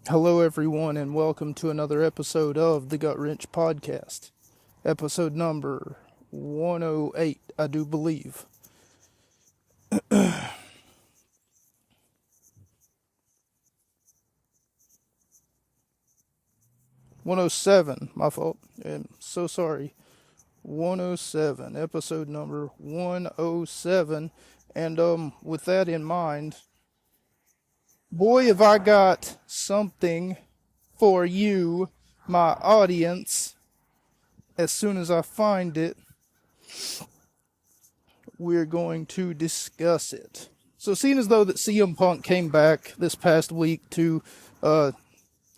Hello, everyone, and welcome to another episode of the Gut Wrench Podcast. Episode number 108, I do believe. 107, my fault. I'm so sorry. 107, episode number 107. And with that in mind, boy, have I got something for you, my audience. As soon as I find it, we're going to discuss it. So, seeing as though that CM Punk came back this past week to, I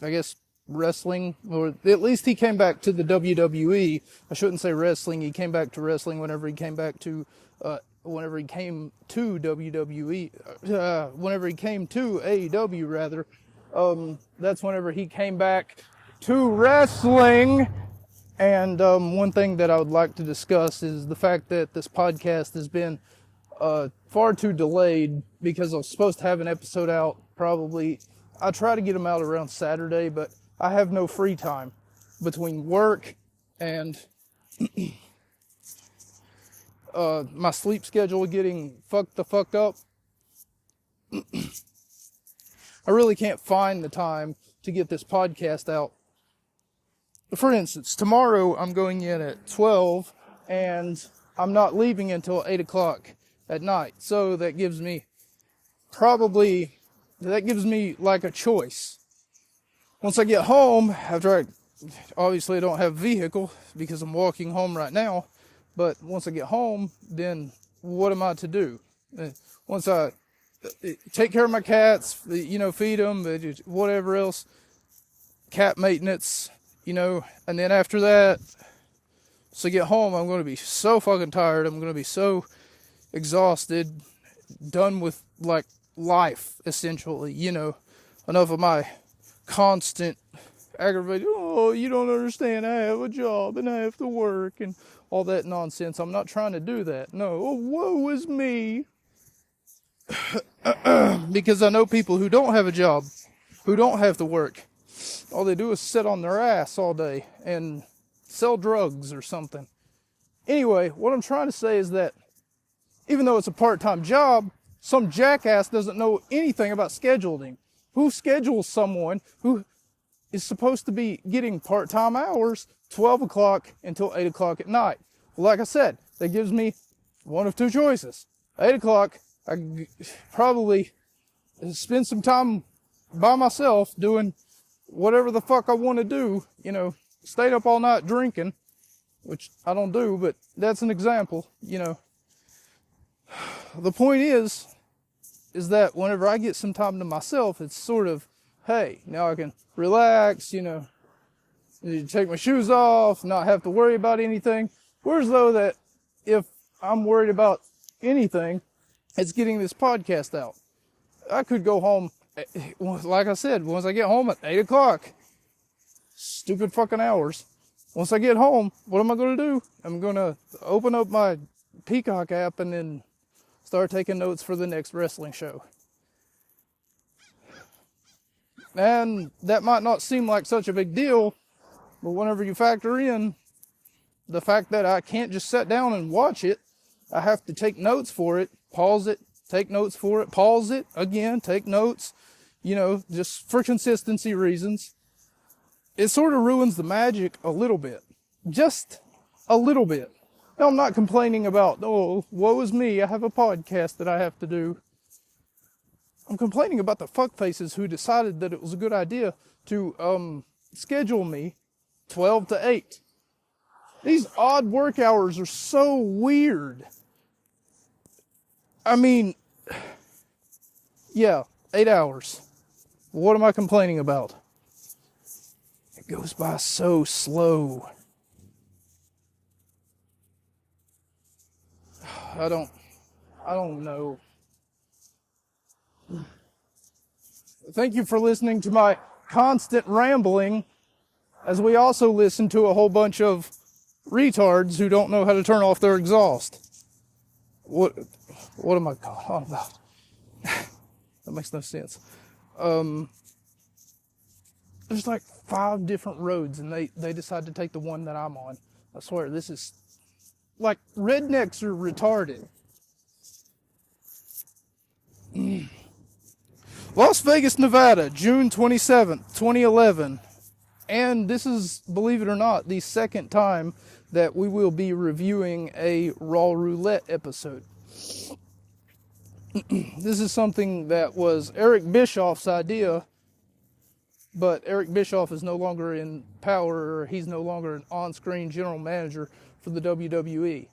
guess, wrestling, or at least he came back to the WWE. I shouldn't say wrestling. He came back to wrestling whenever he came back to, whenever he came to WWE, whenever he came to AEW, rather. That's whenever he came back to wrestling. And one thing that I would like to discuss is the fact that this podcast has been far too delayed, because I was supposed to have an episode out probably. I try to get them out around Saturday, but I have no free time between work and my sleep schedule getting fucked the fuck up. I really can't find the time to get this podcast out. For instance, tomorrow I'm going in at 12 and I'm not leaving until 8 o'clock at night. So that gives me like a choice. Once I get home, obviously I don't have a vehicle because I'm walking home right now, but once I get home, then what am I to do? Once I take care of my cats, feed them, whatever else, cat maintenance, and then after that, so I get home, I'm going to be so fucking tired. I'm going to be so exhausted, done with, life, essentially, enough of my constant aggravated, oh, you don't understand, I have a job, and I have to work, and all that nonsense. I'm not trying to do that. No, oh, woe is me. Because I know people who don't have a job, who don't have to work. All they do is sit on their ass all day and sell drugs or something. Anyway, what I'm trying to say is that even though it's a part-time job, some jackass doesn't know anything about scheduling. Who schedules someone who is supposed to be getting part-time hours 12 o'clock until 8 o'clock at night? Well, like I said, that gives me one of two choices. 8 o'clock, I probably spend some time by myself doing whatever the fuck I want to do, stayed up all night drinking, which I don't do, but that's an example, The point is that whenever I get some time to myself, it's sort of, hey, now I can relax, take my shoes off, not have to worry about anything. Whereas though that if I'm worried about anything, it's getting this podcast out. I could go home, like I said, once I get home at 8 o'clock. Stupid fucking hours. Once I get home, what am I going to do? I'm going to open up my Peacock app and then start taking notes for the next wrestling show. And that might not seem like such a big deal, but whenever you factor in the fact that I can't just sit down and watch it, I have to take notes for it, pause it, take notes for it, pause it, again, take notes, just for consistency reasons. It sort of ruins the magic a little bit. Just a little bit. Now, I'm not complaining about, oh, woe is me, I have a podcast that I have to do. I'm complaining about the fuckfaces who decided that it was a good idea to schedule me 12 to 8. These odd work hours are so weird. I mean, yeah, 8 hours. What am I complaining about? It goes by so slow. I don't know. Thank you for listening to my constant rambling, as we also listen to a whole bunch of retards who don't know how to turn off their exhaust. What am I going on about? That makes no sense. there's like 5 different roads, and they decide to take the one that I'm on. I swear, this is like rednecks are retarded. Las Vegas, Nevada, June 27th, 2011. And this is, believe it or not, the second time that we will be reviewing a Raw Roulette episode. This is something that was Eric Bischoff's idea, but Eric Bischoff is no longer in power, or he's no longer an on-screen general manager for the WWE.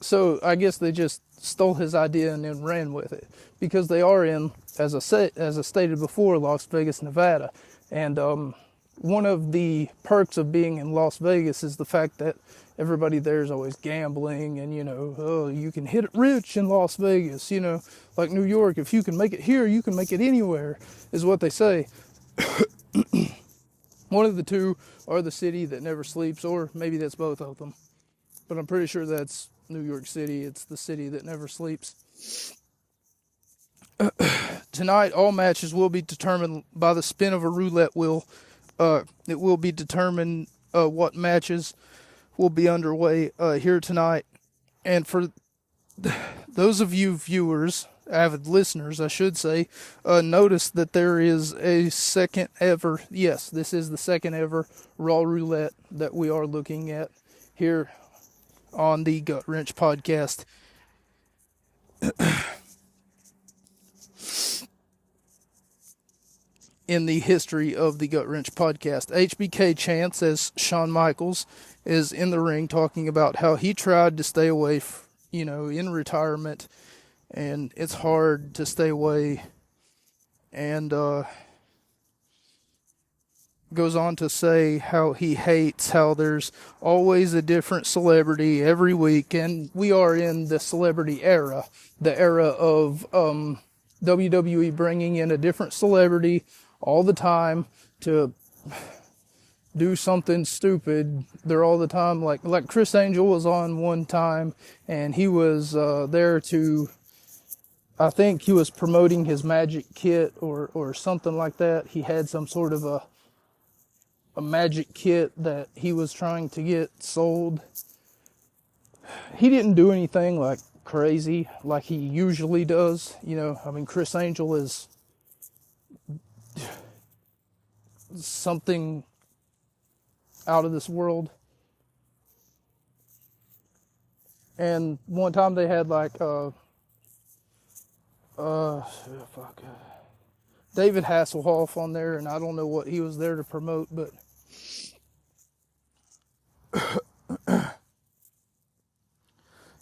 So I guess they just stole his idea and then ran with it, because they are in, as I stated before, Las Vegas, Nevada, and one of the perks of being in Las Vegas is the fact that everybody there is always gambling, and oh, you can hit it rich in Las Vegas, like New York. If you can make it here, you can make it anywhere, is what they say. One of the two are the city that never sleeps, or maybe that's both of them, but I'm pretty sure that's New York City. It's the city that never sleeps. Tonight, all matches will be determined by the spin of a roulette wheel. It will be determined what matches will be underway here tonight. And for those of you viewers, avid listeners, I should say, notice that there is a second ever, yes, this is the second ever Raw Roulette that we are looking at here on the Gut Wrench podcast. In the history of the Gut Wrench podcast, HBK Chance as Shawn Michaels is in the ring talking about how he tried to stay away, in retirement, and it's hard to stay away, and goes on to say how he hates how there's always a different celebrity every week, and we are in the celebrity era, the era of WWE bringing in a different celebrity all the time to do something stupid. They're all the time, like Chris Angel was on one time, and he was there to, I think he was promoting his magic kit or something like that. He had some sort of a magic kit that he was trying to get sold. He didn't do anything like crazy like he usually does. Chris Angel is something out of this world. And one time they had David Hasselhoff on there, and I don't know what he was there to promote, but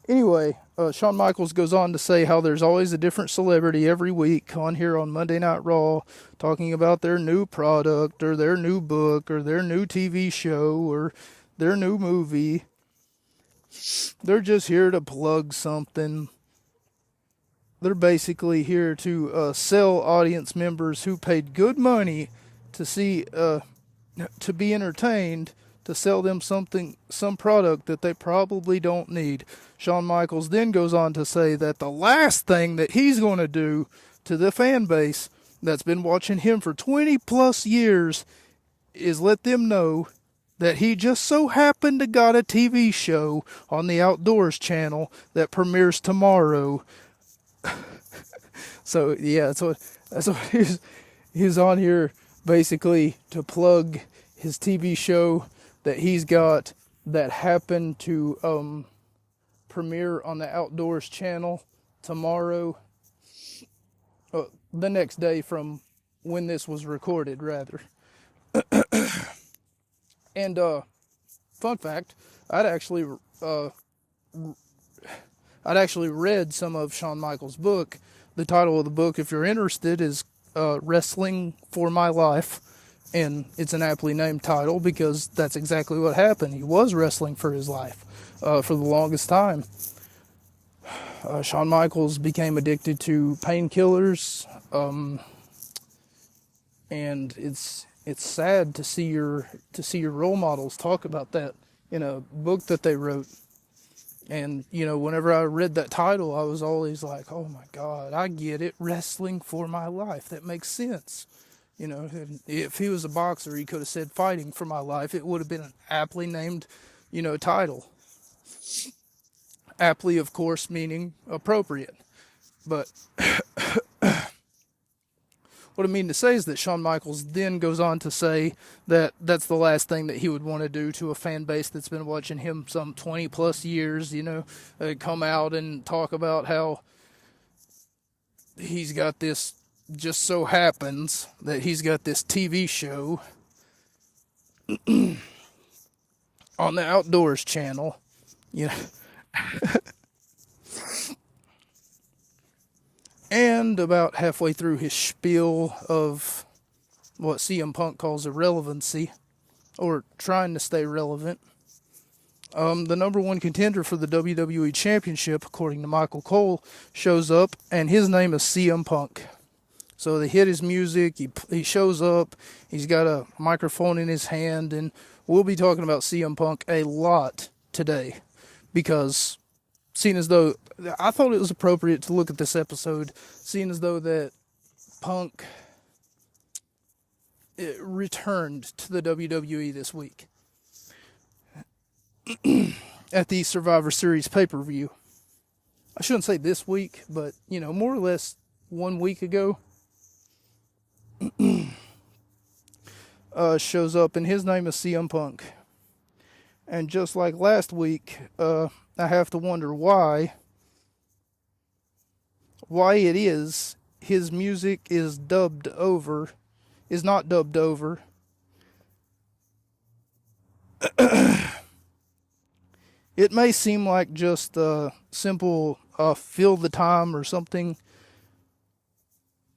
anyway, Shawn Michaels goes on to say how there's always a different celebrity every week on here on Monday Night Raw, talking about their new product or their new book or their new TV show or their new movie. They're just here to plug something. They're basically here to sell audience members who paid good money to see, to be entertained, to sell them some product that they probably don't need. Shawn Michaels then goes on to say that the last thing that he's going to do to the fan base that's been watching him for 20 plus years is let them know that he just so happened to got a TV show on the Outdoors channel that premieres tomorrow. So yeah, that's what he's on here basically to plug his TV show that he's got that happened to premiere on the Outdoors channel tomorrow, the next day from when this was recorded, rather. And fun fact, I'd actually read some of Shawn Michaels' book. The title of the book, if you're interested, is Wrestling for My Life. And it's an aptly named title because that's exactly what happened. He was wrestling for his life for the longest time. Shawn Michaels became addicted to painkillers, and it's sad to see your role models talk about that in a book that they wrote. And, whenever I read that title, I was always like, oh my God, I get it. Wrestling for my life. That makes sense. And if he was a boxer, he could have said fighting for my life. It would have been an aptly named, title. Aptly, of course, meaning appropriate. But what I mean to say is that Shawn Michaels then goes on to say that that's the last thing that he would want to do to a fan base that's been watching him some 20 plus years, come out and talk about how he's got this, just so happens that he's got this TV show on the Outdoors channel, And about halfway through his spiel of what CM Punk calls irrelevancy, or trying to stay relevant, the number one contender for the WWE Championship, according to Michael Cole, shows up, and his name is CM Punk. So they hit his music, he shows up, he's got a microphone in his hand, and we'll be talking about CM Punk a lot today, because seeing as though I thought it was appropriate to look at this episode, seeing as though that Punk returned to the WWE this week at the Survivor Series pay-per-view. I shouldn't say this week, but, more or less 1 week ago. Shows up, and his name is CM Punk. And just like last week, I have to wonder why it is his music is not dubbed over. It may seem like just a simple fill the time or something.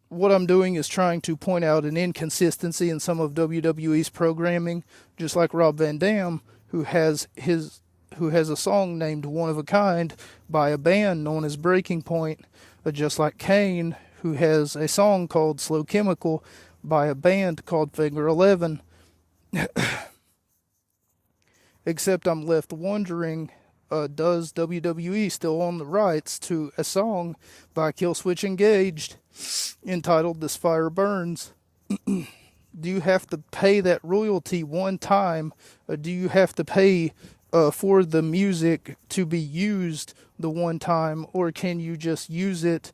What I'm doing is trying to point out an inconsistency in some of WWE's programming, just like Rob Van Dam, who has a song named One of a Kind by a band known as Breaking Point, just like Kane, who has a song called Slow Chemical by a band called Figure 11. Except I'm left wondering, does WWE still own the rights to a song by Killswitch Engaged entitled This Fire Burns? Do you have to pay that royalty one time? Or do you have to pay for the music to be used the one time? Or can you just use it,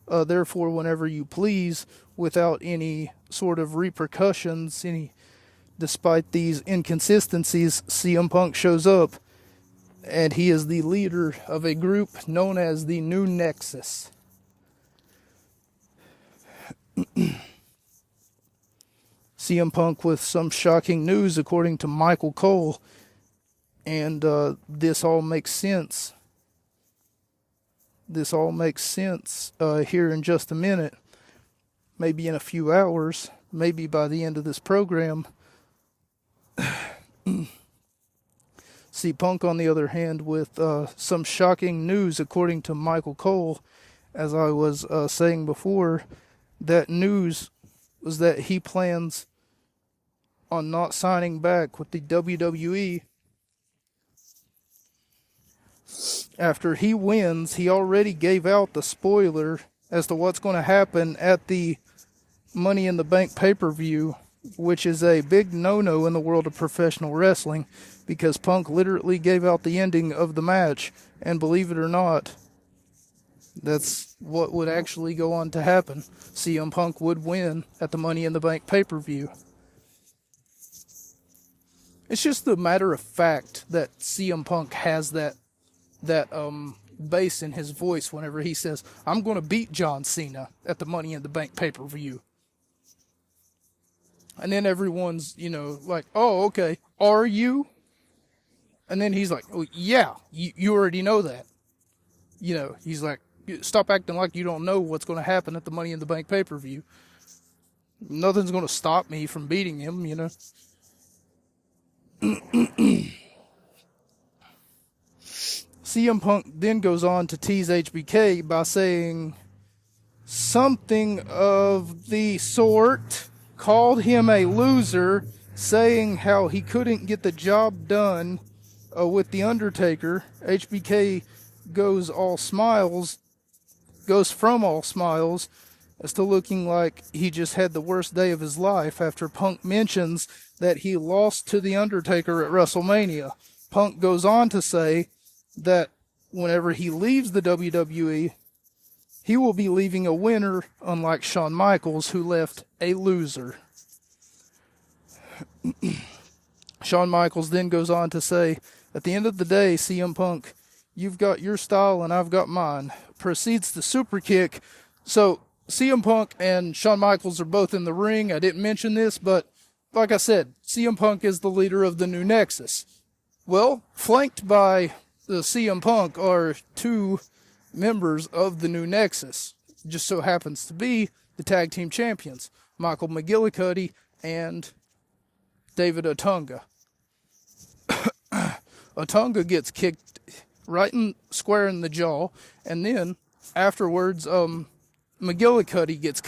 therefore, whenever you please, without any sort of repercussions? Despite these inconsistencies, CM Punk shows up, and he is the leader of a group known as the New Nexus. CM Punk with some shocking news, according to Michael Cole, and this all makes sense. This all makes sense here in just a minute, maybe in a few hours, maybe by the end of this program. See, Punk, on the other hand, with some shocking news, according to Michael Cole, as I was saying before, that news was that he plans on not signing back with the WWE. After he wins, he already gave out the spoiler as to what's going to happen at the Money in the Bank pay-per-view, which is a big no-no in the world of professional wrestling, because Punk literally gave out the ending of the match, and believe it or not, that's what would actually go on to happen. CM Punk would win at the Money in the Bank pay-per-view. It's just a matter of fact that CM Punk has that bass in his voice whenever he says, I'm going to beat John Cena at the Money in the Bank pay-per-view. And then everyone's, like, oh, okay, are you? And then he's like, oh, yeah, you already know that. He's like, stop acting like you don't know what's going to happen at the Money in the Bank pay-per-view. Nothing's going to stop me from beating him, CM Punk then goes on to tease HBK by saying something of the sort, called him a loser, saying how he couldn't get the job done with The Undertaker, HBK goes all smiles, goes from all smiles as to looking like he just had the worst day of his life after Punk mentions that he lost to The Undertaker at WrestleMania. Punk goes on to say that whenever he leaves the WWE, he will be leaving a winner, unlike Shawn Michaels, who left a loser. Shawn Michaels then goes on to say, at the end of the day, CM Punk, you've got your style and I've got mine. Proceeds to super kick. So CM Punk and Shawn Michaels are both in the ring. I didn't mention this, but like I said, CM Punk is the leader of the New Nexus. Well, flanked by the CM Punk are two members of the New Nexus. It just so happens to be the tag team champions, Michael McGillicuddy and David Otunga. Otunga gets kicked right square in the jaw, and then afterwards, McGillicuddy gets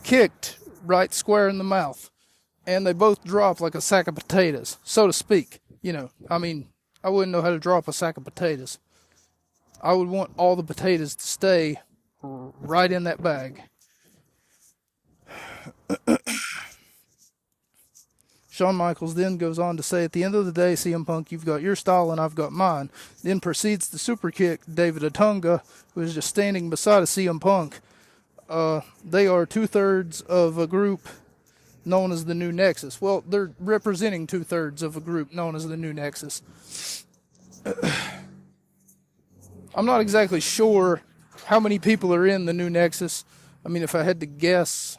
kicked right square in the mouth, and they both drop like a sack of potatoes, so to speak. I wouldn't know how to drop a sack of potatoes. I would want all the potatoes to stay right in that bag. Shawn Michaels then goes on to say, at the end of the day, CM Punk, you've got your style and I've got mine. Then proceeds to super kick David Otunga, who is just standing beside a CM Punk. They are 2/3 of a group known as the New Nexus. Well, they're representing 2/3 of a group known as the New Nexus. I'm not exactly sure how many people are in the New Nexus. I mean, if I had to guess,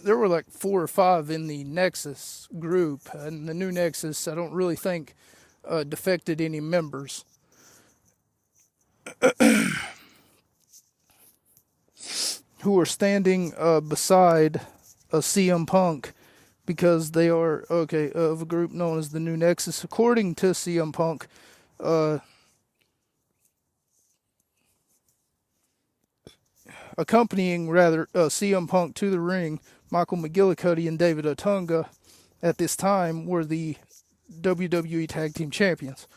there were like 4 or 5 in the Nexus group, and the New Nexus, I don't really think defected any members. Who are standing beside a CM Punk because they are, of a group known as the New Nexus. According to CM Punk, accompanying CM Punk to the ring, Michael McGillicuddy and David Otunga at this time were the WWE Tag Team Champions.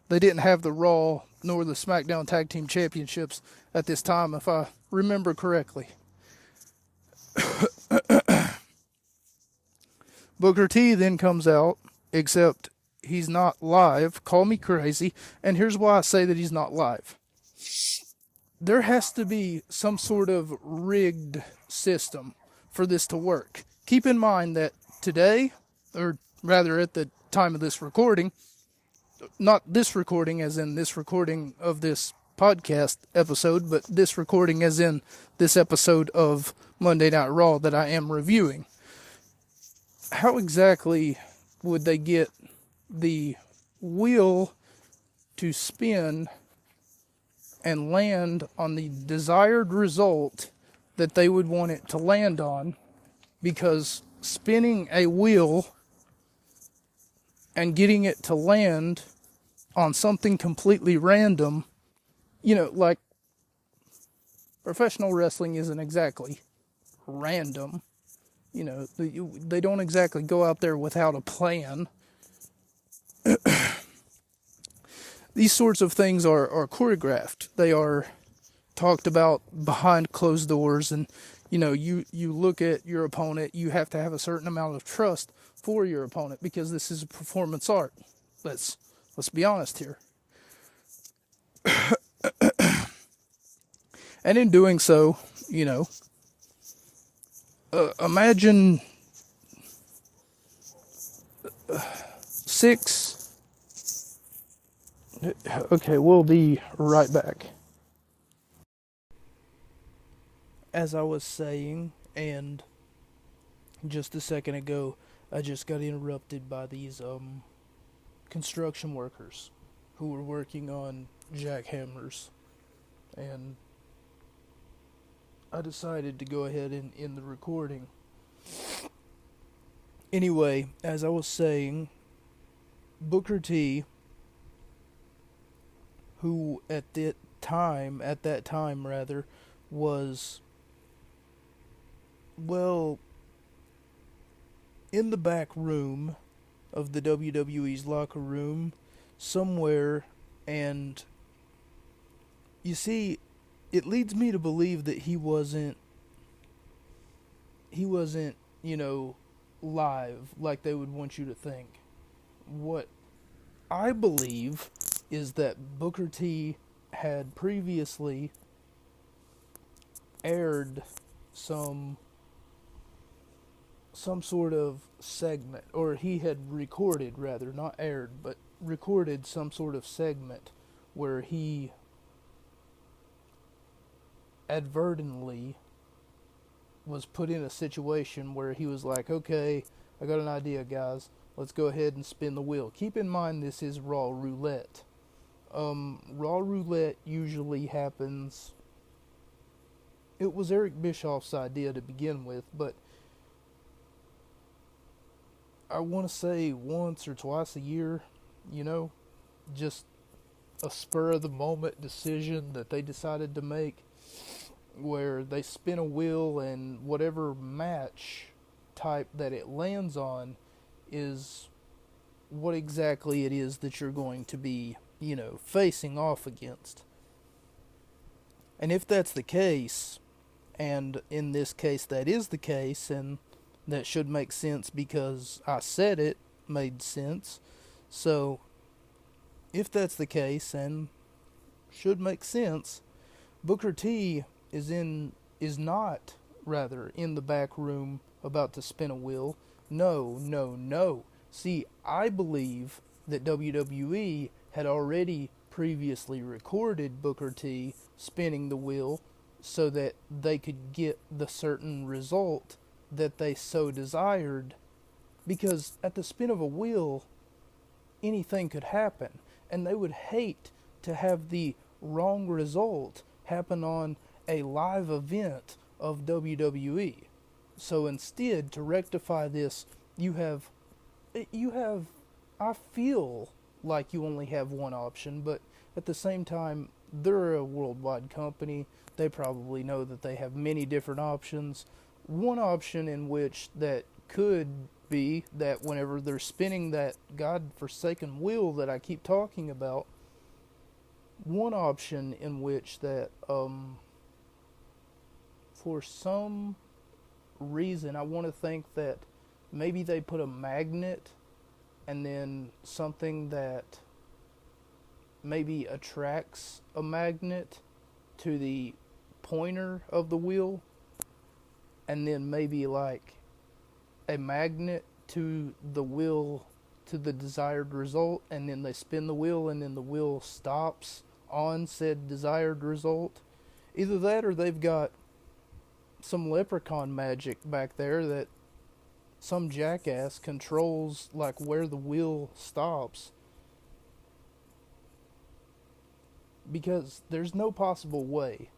They didn't have the Raw nor the SmackDown Tag Team Championships at this time, if I remember correctly. Booker T then comes out, except he's not live. Call me crazy, and here's why I say that he's not live. There has to be some sort of rigged system for this to work. Keep in mind that today, or rather at the time of this recording, not this recording as in this recording of this podcast episode, but this recording as in this episode of Monday Night Raw that I am reviewing. How exactly would they get the wheel to spin and land on the desired result that they would want it to land on? Because spinning a wheel and getting it to land on something completely random, like professional wrestling isn't exactly random. They don't exactly go out there without a plan. These sorts of things are choreographed. They are talked about behind closed doors, and you look at your opponent. You have to have a certain amount of trust for your opponent because this is a performance art. Let's be honest here. And in doing so, imagine 6. Okay, we'll be right back. As I was saying, and just a second ago, I just got interrupted by these construction workers who were working on jackhammers, and I decided to go ahead and end the recording. Anyway, as I was saying, Booker T, who at that time was, well, in the back room of the WWE's locker room somewhere, and you see, it leads me to believe that he wasn't, live like they would want you to think. What I believe is that Booker T had previously aired some sort of segment, or he had recorded, rather, not aired, but recorded some sort of segment where he advertently was put in a situation where he was like, okay, I got an idea, guys. Let's go ahead and spin the wheel. Keep in mind this is Raw Roulette. Raw Roulette usually happens... It was Eric Bischoff's idea to begin with, but I want to say once or twice a year, just a spur of the moment decision that they decided to make, where they spin a wheel and whatever match type that it lands on is what exactly it is that you're going to be, facing off against. And if that's the case, and in this case that is the case, and that should make sense because I said it made sense. So, if that's the case, and should make sense, Booker T is not in the back room about to spin a wheel. No. See, I believe that WWE had already previously recorded Booker T spinning the wheel so that they could get the certain result that they so desired, because at the spin of a wheel, anything could happen, and they would hate to have the wrong result happen on a live event of WWE. So instead, to rectify this, you have, I feel like you only have one option, but at the same time, they're a worldwide company. They probably know that they have many different options. One option in which that could be that whenever they're spinning that godforsaken wheel that I keep talking about, one option in which that, for some reason, I want to think that maybe they put a magnet and then something that maybe attracts a magnet to the pointer of the wheel, and then maybe like a magnet to the wheel to the desired result, and then they spin the wheel and then the wheel stops on said desired result. Either that, or they've got some leprechaun magic back there that some jackass controls, like where the wheel stops. Because there's no possible way,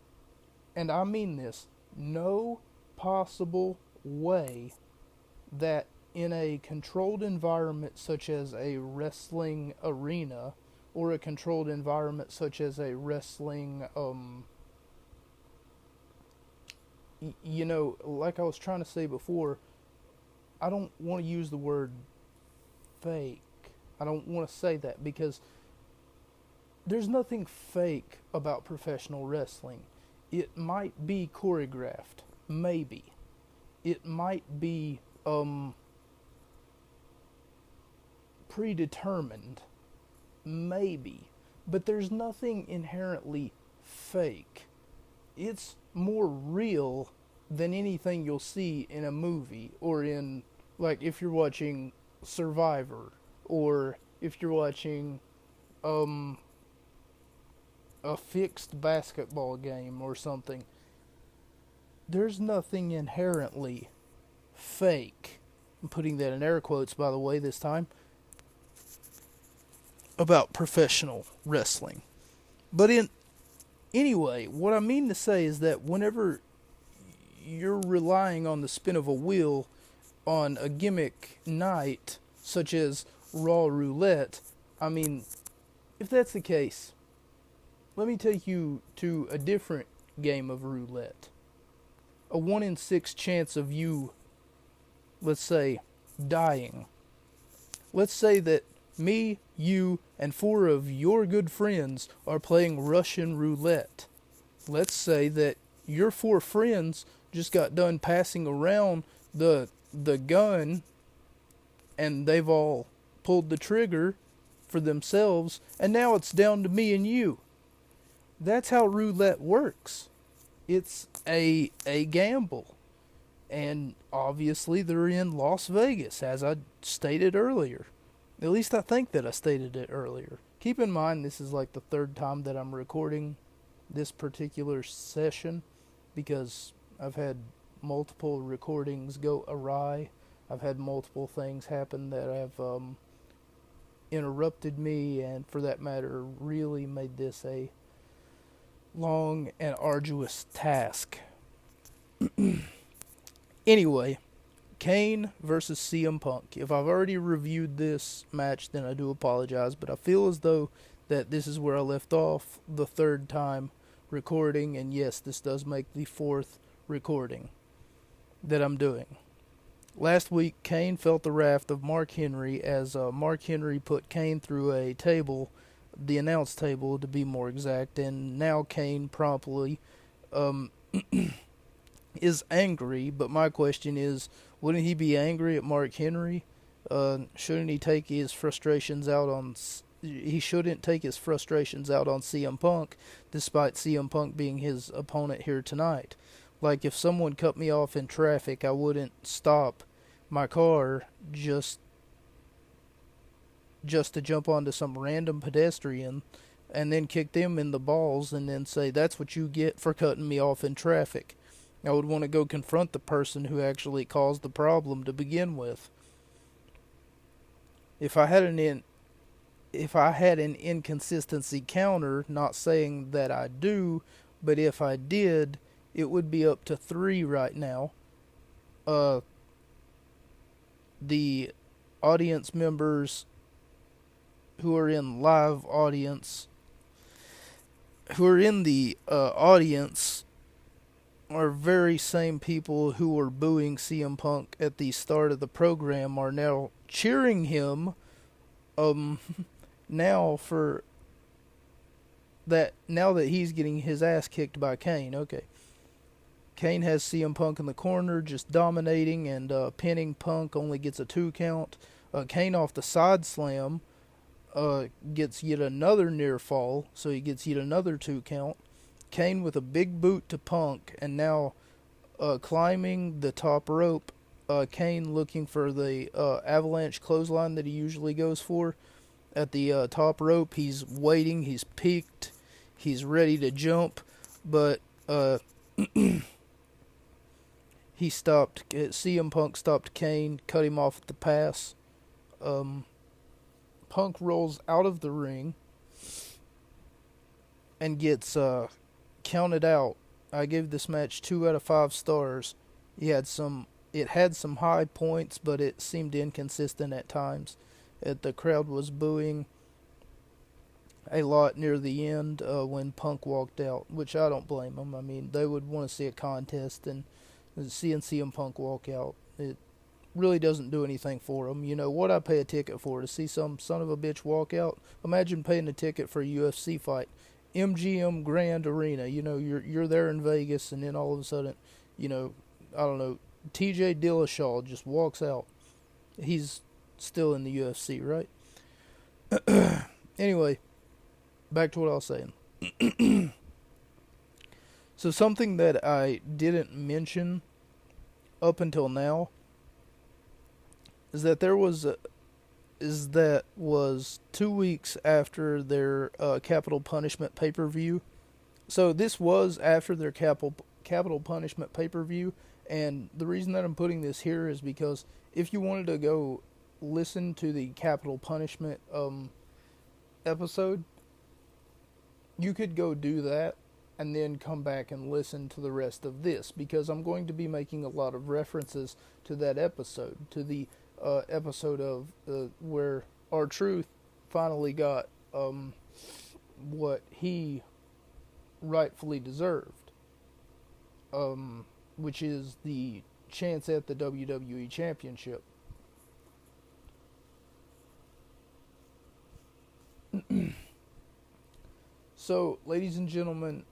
and I mean this, no possible way that in a controlled environment such as a wrestling arena, or a controlled environment such as a wrestling, like I was trying to say before, I don't want to use the word fake. I don't want to say that, because there's nothing fake about professional wrestling. It might be choreographed, maybe. It might be predetermined, maybe. But there's nothing inherently fake. It's more real than anything you'll see in a movie, or in, like, if you're watching Survivor, or if you're watching a fixed basketball game or something. There's nothing inherently fake, I'm putting that in air quotes, by the way, this time, about professional wrestling. But anyway, what I mean to say is that whenever you're relying on the spin of a wheel on a gimmick night, such as Raw Roulette, I mean, if that's the case, let me take you to a different game of roulette. A 1 in 6 chance of you, let's say, dying. Let's say that me, you, and 4 of your good friends are playing Russian roulette. Let's say that your 4 friends just got done passing around the gun, and they've all pulled the trigger for themselves, and now it's down to me and you. That's how roulette works. It's a gamble. And obviously they're in Las Vegas, as I stated earlier. At least I think that I stated it earlier. Keep in mind this is like the 3rd time that I'm recording this particular session, because I've had multiple recordings go awry. I've had multiple things happen that have interrupted me, and for that matter really made this a long and arduous task. Anyway, Kane versus CM Punk. If I've already reviewed this match, then I do apologize, but I feel as though that this is where I left off the 3rd time recording, and yes, this does make the 4th recording that I'm doing. Last week, Kane felt the wrath of Mark Henry as Mark Henry put Kane through a table, the announce table to be more exact, and now Kane promptly is angry, but my question is, wouldn't he be angry at Mark Henry? Shouldn't he take his frustrations out on... He shouldn't take his frustrations out on CM Punk, despite CM Punk being his opponent here tonight. Like, if someone cut me off in traffic, I wouldn't stop my car just to jump onto some random pedestrian and then kick them in the balls and then say, that's what you get for cutting me off in traffic. I would want to go confront the person who actually caused the problem to begin with. If I had an inconsistency counter, not saying that I do, but if I did, it would be up to 3 right now. The audience members who are in live audience, who are in the audience, are very same people who were booing CM Punk at the start of the program are now cheering him now that he's getting his ass kicked by Kane. Okay. Kane has CM Punk in the corner just dominating and pinning Punk, only gets a 2 count. Kane off the side slam gets yet another near fall, so he gets yet another 2 count. Kane with a big boot to Punk, and now climbing the top rope. Kane looking for the avalanche clothesline that he usually goes for. At the top rope, he's waiting, he's peaked, he's ready to jump, but he stopped. CM Punk stopped Kane, cut him off at the pass. Punk rolls out of the ring and gets counted out. I gave this match 2 out of 5 stars. It had some high points, but it seemed inconsistent at times. The crowd was booing a lot near the end when Punk walked out, which I don't blame them. I mean, they would want to see a contest, and seeing CM Punk walk out, it really doesn't do anything for them. You know what I pay a ticket for? To see some son of a bitch walk out? Imagine paying a ticket for a UFC fight. MGM Grand Arena, you know, you're there in Vegas, and then all of a sudden, you know, I don't know, TJ Dillashaw just walks out. He's still in the UFC, right? Anyway, back to what I was saying. So something that I didn't mention up until now is that was 2 weeks after their Capital Punishment pay-per-view. So this was after their Capital Punishment pay-per-view, and the reason that I'm putting this here is because if you wanted to go listen to the Capital Punishment episode, you could go do that and then come back and listen to the rest of this, because I'm going to be making a lot of references to that episode, to the episode of where R-Truth finally got what he rightfully deserved, which is the chance at the WWE Championship. So, ladies and gentlemen,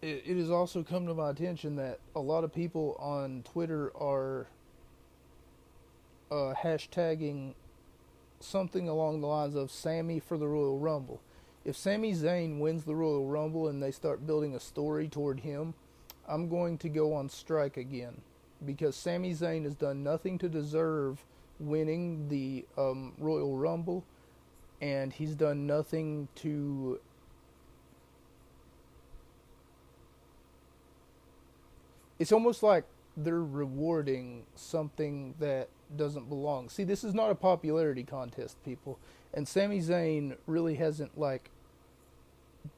it has also come to my attention that a lot of people on Twitter are hashtagging something along the lines of Sammy for the Royal Rumble. If Sami Zayn wins the Royal Rumble and they start building a story toward him, I'm going to go on strike again. Because Sami Zayn has done nothing to deserve winning the Royal Rumble, and he's done nothing to... It's almost like they're rewarding something that doesn't belong. See, this is not a popularity contest, people. And Sami Zayn really hasn't, like,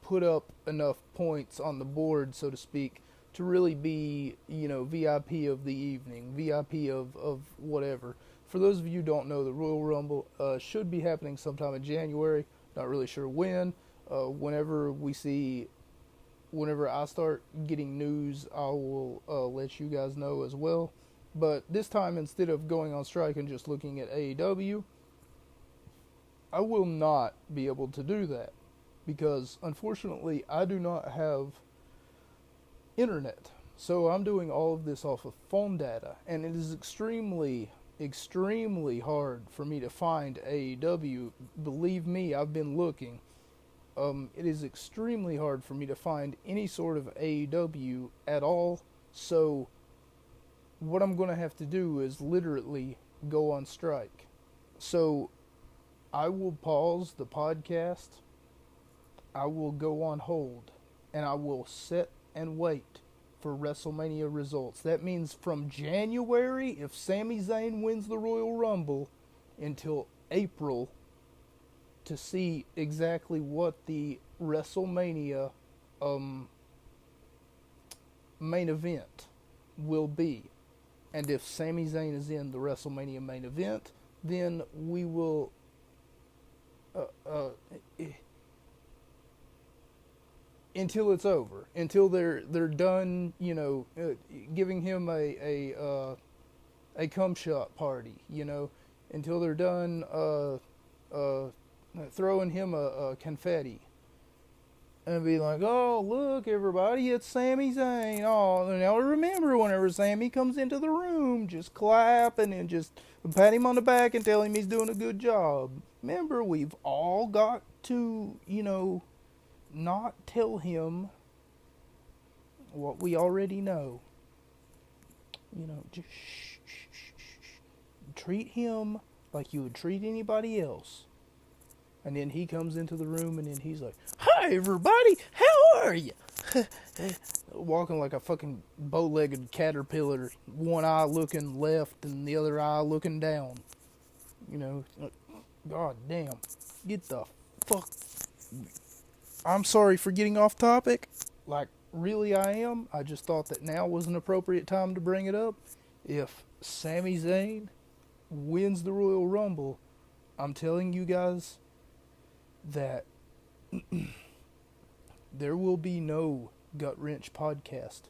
put up enough points on the board, so to speak, to really be, VIP of the evening, VIP of whatever. For those of you who don't know, the Royal Rumble should be happening sometime in January. Not really sure when. Whenever I start getting news, I will let you guys know as well. But this time, instead of going on strike and just looking at AEW, I will not be able to do that. Because, unfortunately, I do not have internet. So I'm doing all of this off of phone data. And it is extremely hard for me to find AEW. Believe me, I've been looking. It is extremely hard for me to find any sort of AEW at all. So what I'm going to have to do is literally go on strike. So I will pause the podcast. I will go on hold. And I will sit and wait for WrestleMania results. That means from January, if Sami Zayn wins the Royal Rumble, until April, to see exactly what the WrestleMania main event will be. And if Sami Zayn is in the WrestleMania main event, then we will until it's over, until they're done, giving him a cum shot party, until they're done throwing him a confetti, and be like, oh, look, everybody, it's Sami Zayn. Oh, now remember, whenever Sami comes into the room, just clap and then just pat him on the back and tell him he's doing a good job. Remember, we've all got to, not tell him what we already know. Just treat him like you would treat anybody else. And then he comes into the room and then he's like, hi, everybody, how are you? Walking like a fucking bow-legged caterpillar, one eye looking left and the other eye looking down. God damn. Get the fuck... I'm sorry for getting off topic. Like, really I am. I just thought that now was an appropriate time to bring it up. If Sami Zayn wins the Royal Rumble, I'm telling you guys that there will be no Gut Wrench podcast.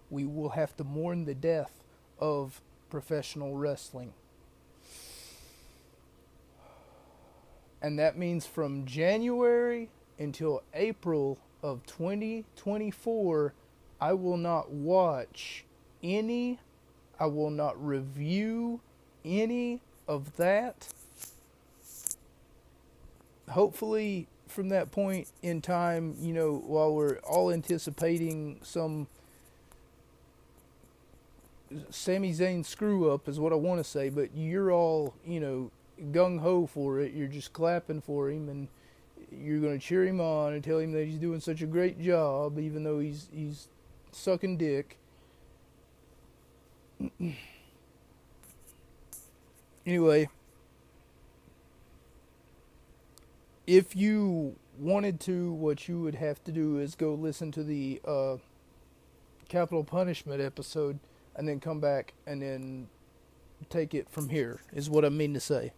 We will have to mourn the death of professional wrestling. And that means from January until April of 2024, I will not watch any, I will not review any of that. Hopefully, from that point in time, while we're all anticipating some Sami Zayn screw up is what I want to say, but you're all, gung-ho for it. You're just clapping for him, and you're going to cheer him on and tell him that he's doing such a great job, even though he's sucking dick. Anyway, if you wanted to, what you would have to do is go listen to the Capital Punishment episode and then come back and then take it from here, is what I mean to say.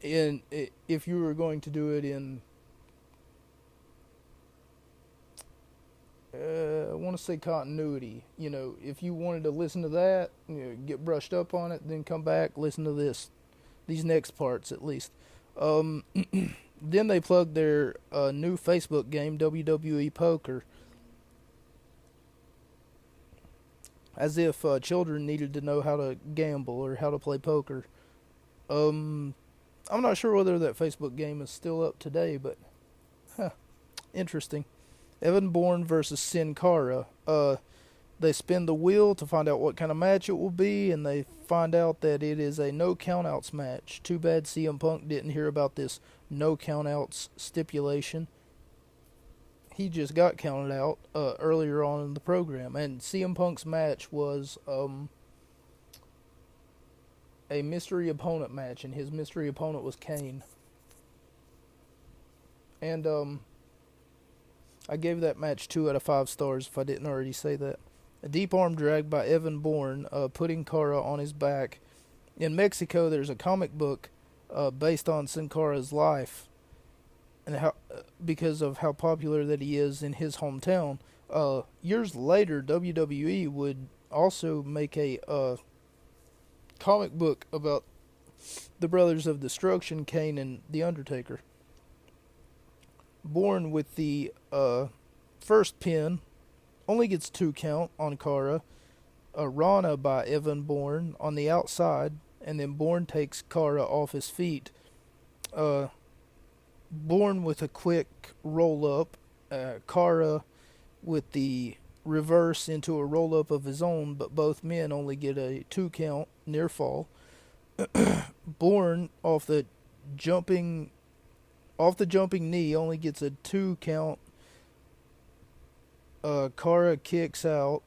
And if you were going to do it in, I want to say continuity, if you wanted to listen to that, get brushed up on it, then come back, listen to these next parts at least. Then they plugged their new Facebook game, WWE Poker, as if children needed to know how to gamble or how to play poker. I'm not sure whether that Facebook game is still up today, but interesting. Evan Bourne versus Sin Cara. They spin the wheel to find out what kind of match it will be, and they find out that it is a no countouts match. Too bad CM Punk didn't hear about this no countouts stipulation. He just got counted out earlier on in the program, and CM Punk's match was a mystery opponent match, and his mystery opponent was Kane. And I gave that match 2 out of 5 stars if I didn't already say that. A deep arm drag by Evan Bourne, putting Cara on his back. In Mexico, there's a comic book based on Sin Cara's life, and how because of how popular that he is in his hometown. Years later, WWE would also make a comic book about the Brothers of Destruction, Kane and The Undertaker. Bourne with the first pin only gets 2 count on Cara. A Rana by Evan Bourne on the outside, and then Bourne takes Cara off his feet. Bourne with a quick roll up, Cara with the reverse into a roll up of his own, but both men only get a 2 count near fall. Bourne off the jumping knee only gets a 2 count. Cara kicks out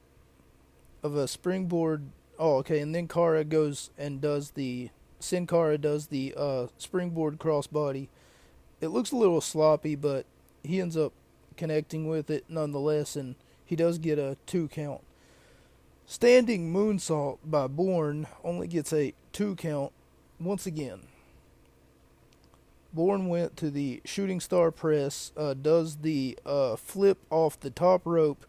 of a springboard. Oh, okay, and then Cara goes and does the Sin Cara does the springboard crossbody. It looks a little sloppy, but he ends up connecting with it nonetheless, and he does get a 2 count. Standing moonsault by Bourne only gets a 2 count once again. Bourne went to the shooting star press, does the flip off the top rope,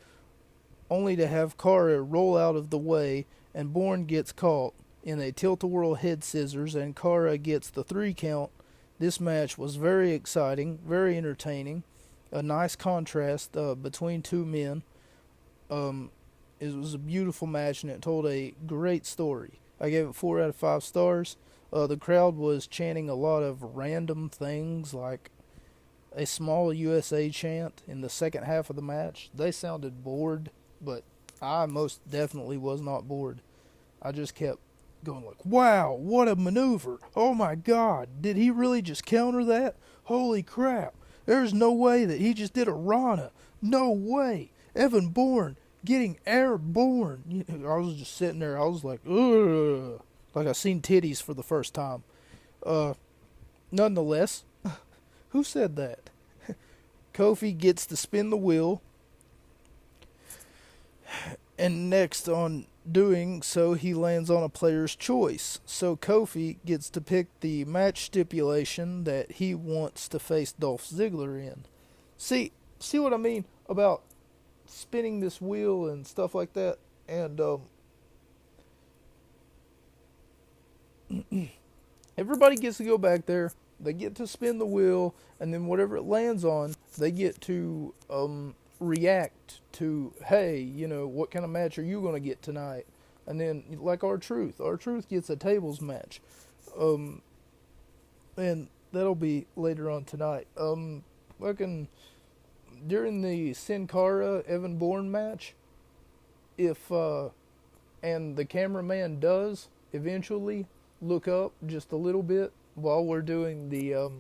only to have Cara roll out of the way, and Bourne gets caught in a tilt-a-whirl head scissors, and Cara gets the 3 count. This match was very exciting, very entertaining, a nice contrast between 2 men. It was a beautiful match, and it told a great story. I gave it 4 out of 5 stars. The crowd was chanting a lot of random things, like a small USA chant in the second half of the match. They sounded bored, but I most definitely was not bored. I just kept going like, wow, what a maneuver. Oh my God, did he really just counter that? Holy crap, there's no way that he just did a Rana. No way. Evan Bourne getting airborne. I was just sitting there, I was like, ugh. Like I seen titties for the first time. Nonetheless, who said that? Kofi gets to spin the wheel. And next on doing so, he lands on a player's choice. So Kofi gets to pick the match stipulation that he wants to face Dolph Ziggler in. See what I mean about spinning this wheel and stuff like that? And, everybody gets to go back there. They get to spin the wheel, and then whatever it lands on, they get to react to, hey, what kind of match are you going to get tonight? And then, like R-Truth gets a tables match, and that'll be later on tonight. During the Sin Cara Evan Bourne match, if and the cameraman does eventually look up just a little bit while we're doing the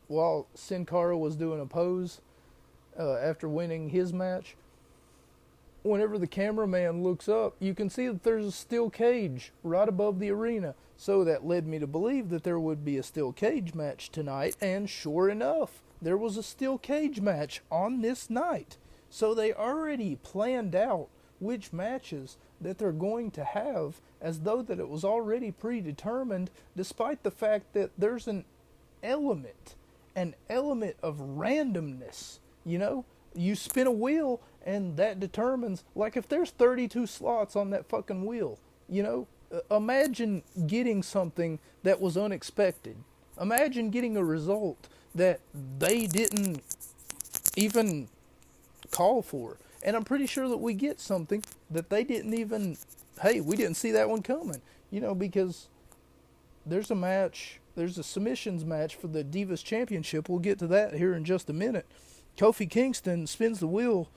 while Sin Cara was doing a pose after winning his match. Whenever the cameraman looks up, you can see that there's a steel cage right above the arena. So that led me to believe that there would be a steel cage match tonight, and sure enough, there was a steel cage match on this night. So they already planned out which matches that they're going to have, as though that it was already predetermined, despite the fact that there's an element of randomness. You spin a wheel, and that determines, like, if there's 32 slots on that fucking wheel, imagine getting something that was unexpected. Imagine getting a result that they didn't even call for. And I'm pretty sure that we get something that they didn't even, hey, we didn't see that one coming. Because there's a submissions match for the Divas Championship. We'll get to that here in just a minute. Kofi Kingston spins the wheel.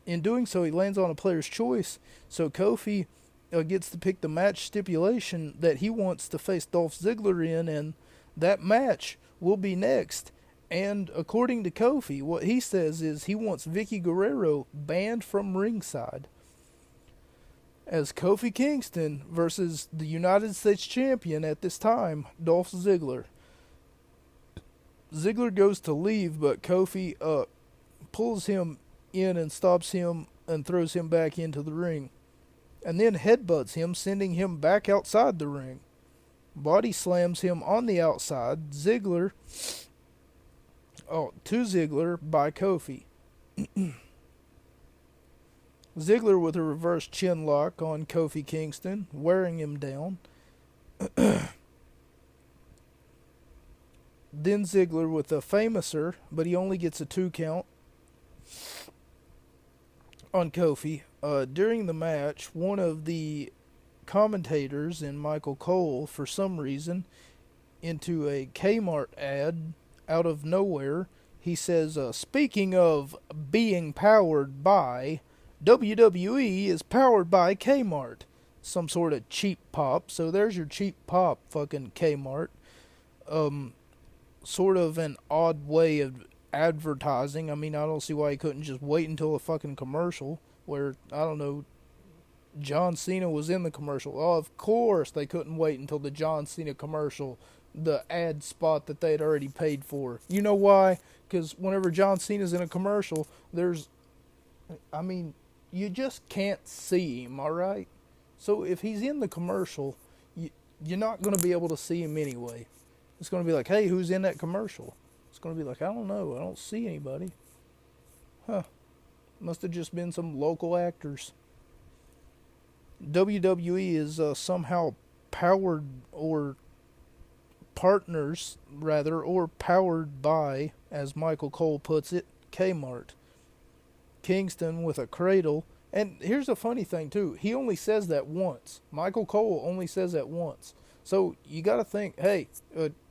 In doing so, he lands on a player's choice. So Kofi gets to pick the match stipulation that he wants to face Dolph Ziggler in, and that match will be next. And according to Kofi, what he says is he wants Vicky Guerrero banned from ringside. As Kofi Kingston versus the United States Champion at this time, Dolph Ziggler. Ziggler goes to leave, but Kofi pulls him in and stops him and throws him back into the ring. And then headbutts him, sending him back outside the ring. Body slams him on the outside. To Ziggler by Kofi. Ziggler with a reverse chin lock on Kofi Kingston, wearing him down. Then Ziggler with a famouser, but he only gets a 2 count on Kofi. During the match, one of the commentators in Michael Cole, for some reason, into a Kmart ad out of nowhere, he says, speaking of being powered by, WWE is powered by Kmart. Some sort of cheap pop. So there's your cheap pop, fucking Kmart. Sort of an odd way of advertising. I mean, I don't see why he couldn't just wait until a fucking commercial where, I don't know, John Cena was in the commercial. Oh, of course they couldn't wait until the John Cena commercial, the ad spot that they'd already paid for. You know why? Because whenever John Cena's in a commercial, you just can't see him, alright? So if he's in the commercial, you're not going to be able to see him anyway. It's going to be like, hey, who's in that commercial? It's going to be like, I don't know. I don't see anybody. Huh. Must have just been some local actors. WWE is somehow powered, or partners, rather, or powered by, as Michael Cole puts it, Kmart. Kingston with a cradle. And here's a funny thing, too. He only says that once. Michael Cole only says that once. So you got to think, hey,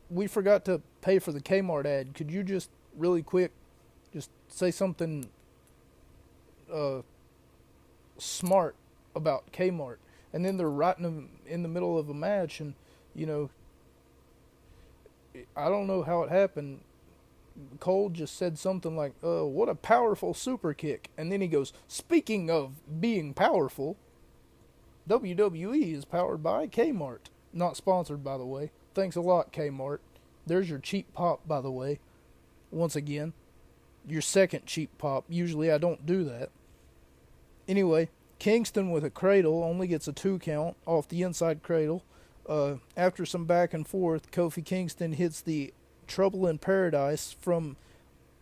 we forgot to pay for the Kmart ad. Could you just really quick just say something smart about Kmart? And then they're right in the middle of a match, and, I don't know how it happened. Cole just said something like, what a powerful super kick. And then he goes, speaking of being powerful, WWE is powered by Kmart. Not sponsored, by the way. Thanks a lot, Kmart. There's your cheap pop, by the way. Once again, your second cheap pop. Usually I don't do that. Anyway, Kingston with a cradle only gets a 2 count off the inside cradle. After some back and forth, Kofi Kingston hits the Trouble in Paradise from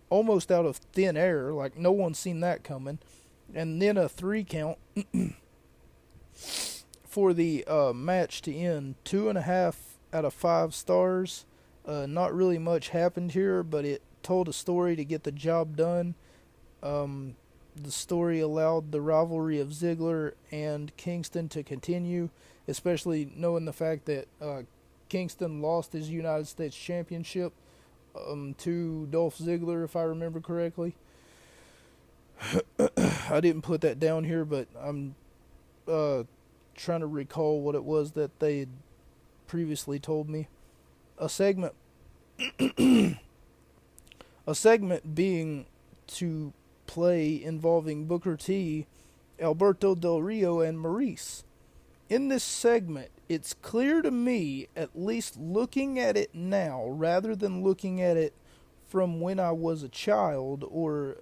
almost out of thin air, like no one's seen that coming. And then a 3 count for the match to end. 2.5 out of 5 stars. Not really much happened here, but it told a story to get the job done. The story allowed the rivalry of Ziggler and Kingston to continue, especially knowing the fact that Kingston lost his United States Championship to Dolph Ziggler, if I remember correctly. I didn't put that down here, but I'm trying to recall what it was that they had previously told me. A segment being to play involving Booker T, Alberto Del Rio, and Maurice. In this segment, it's clear to me, at least looking at it now, rather than looking at it from when I was a child or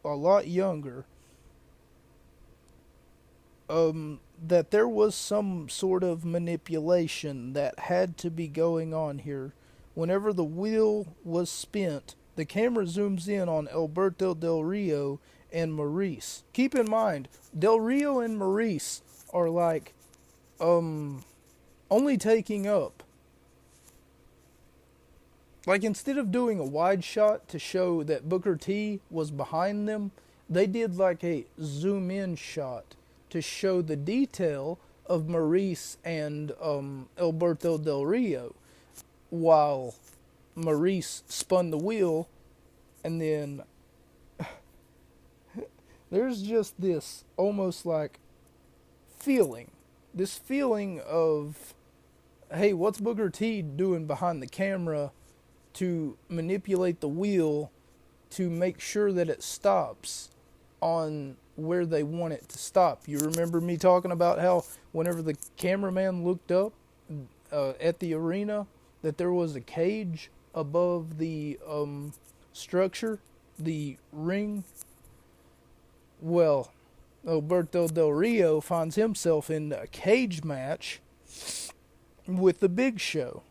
a lot younger, that there was some sort of manipulation that had to be going on here. Whenever the wheel was spent, the camera zooms in on Alberto Del Rio and Maurice. Keep in mind, Del Rio and Maurice are like, only taking up Like, instead of doing a wide shot to show that Booker T was behind them, they did like a zoom in shot to show the detail of Maurice and Alberto Del Rio, while Maurice spun the wheel, and then there's just this almost like feeling. This feeling of, hey, what's Booker T doing behind the camera to manipulate the wheel to make sure that it stops on where they want it to stop? You remember me talking about how whenever the cameraman looked up at the arena, that there was a cage above the structure, the ring? Well, Alberto Del Rio finds himself in a cage match with the Big Show.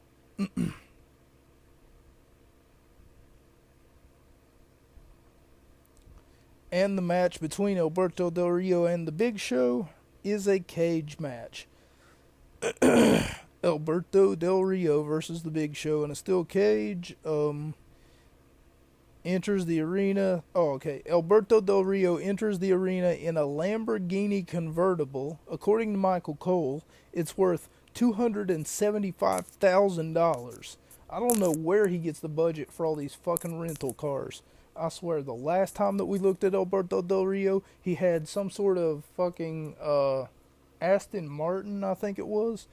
And the match between Alberto Del Rio and the Big Show is a cage match. Alberto Del Rio versus the Big Show in a steel cage. Enters the arena. Oh, okay. Alberto Del Rio enters the arena in a Lamborghini convertible. According to Michael Cole, it's worth $275,000. I don't know where he gets the budget for all these fucking rental cars. I swear, the last time that we looked at Alberto Del Rio, he had some sort of fucking Aston Martin, I think it was.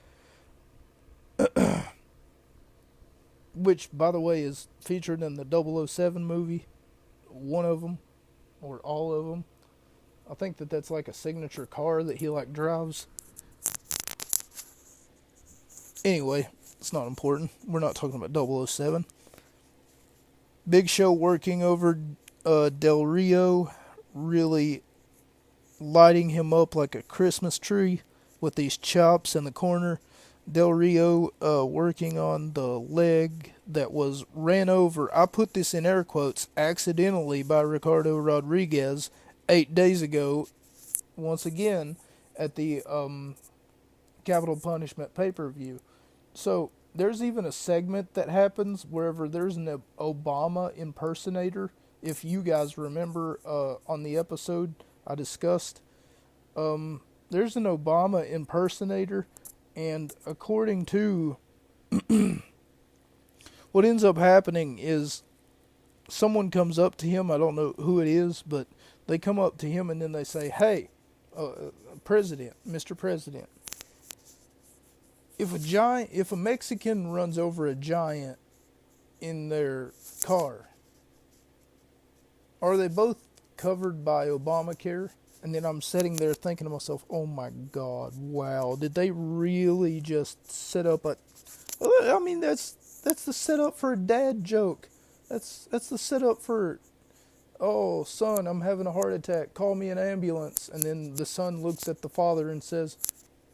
Which, by the way, is featured in the 007 movie. One of them, or all of them. I think that that's like a signature car that he like drives. Anyway, it's not important. We're not talking about 007. Big Show working over Del Rio, really lighting him up like a Christmas tree with these chops in the corner. Del Rio working on the leg that was ran over, I put this in air quotes, accidentally by Ricardo Rodriguez 8 days ago, once again, at the Capital Punishment pay-per-view. So, there's even a segment that happens wherever there's an Obama impersonator. If you guys remember on the episode I discussed, there's an Obama impersonator, and according to what ends up happening is someone comes up to him, I don't know who it is, but they come up to him and then they say, hey, President, Mr. President, if a Mexican runs over a giant in their car, are they both covered by Obamacare? And then I'm sitting there thinking to myself, oh my God, wow, did they really just set up a... I mean, that's the setup for a dad joke. That's the setup for, oh, son, I'm having a heart attack, call me an ambulance. And then the son looks at the father and says,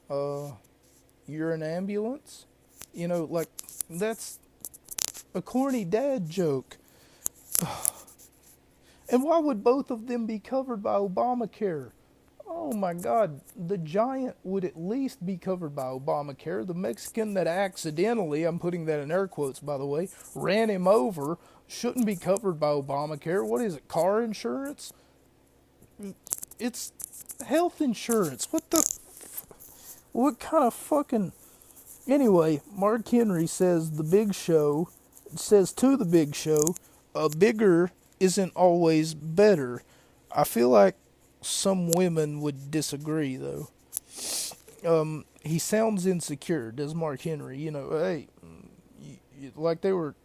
you're an ambulance? You know, like, that's a corny dad joke. And why would both of them be covered by Obamacare? Oh my God, the giant would at least be covered by Obamacare. The Mexican that accidentally, I'm putting that in air quotes by the way, ran him over shouldn't be covered by Obamacare. What is it, car insurance? It's health insurance. What kind of fucking... Anyway, Mark Henry says to the Big Show, bigger isn't always better. I feel like some women would disagree, though. He sounds insecure, does Mark Henry. You know, hey, like they were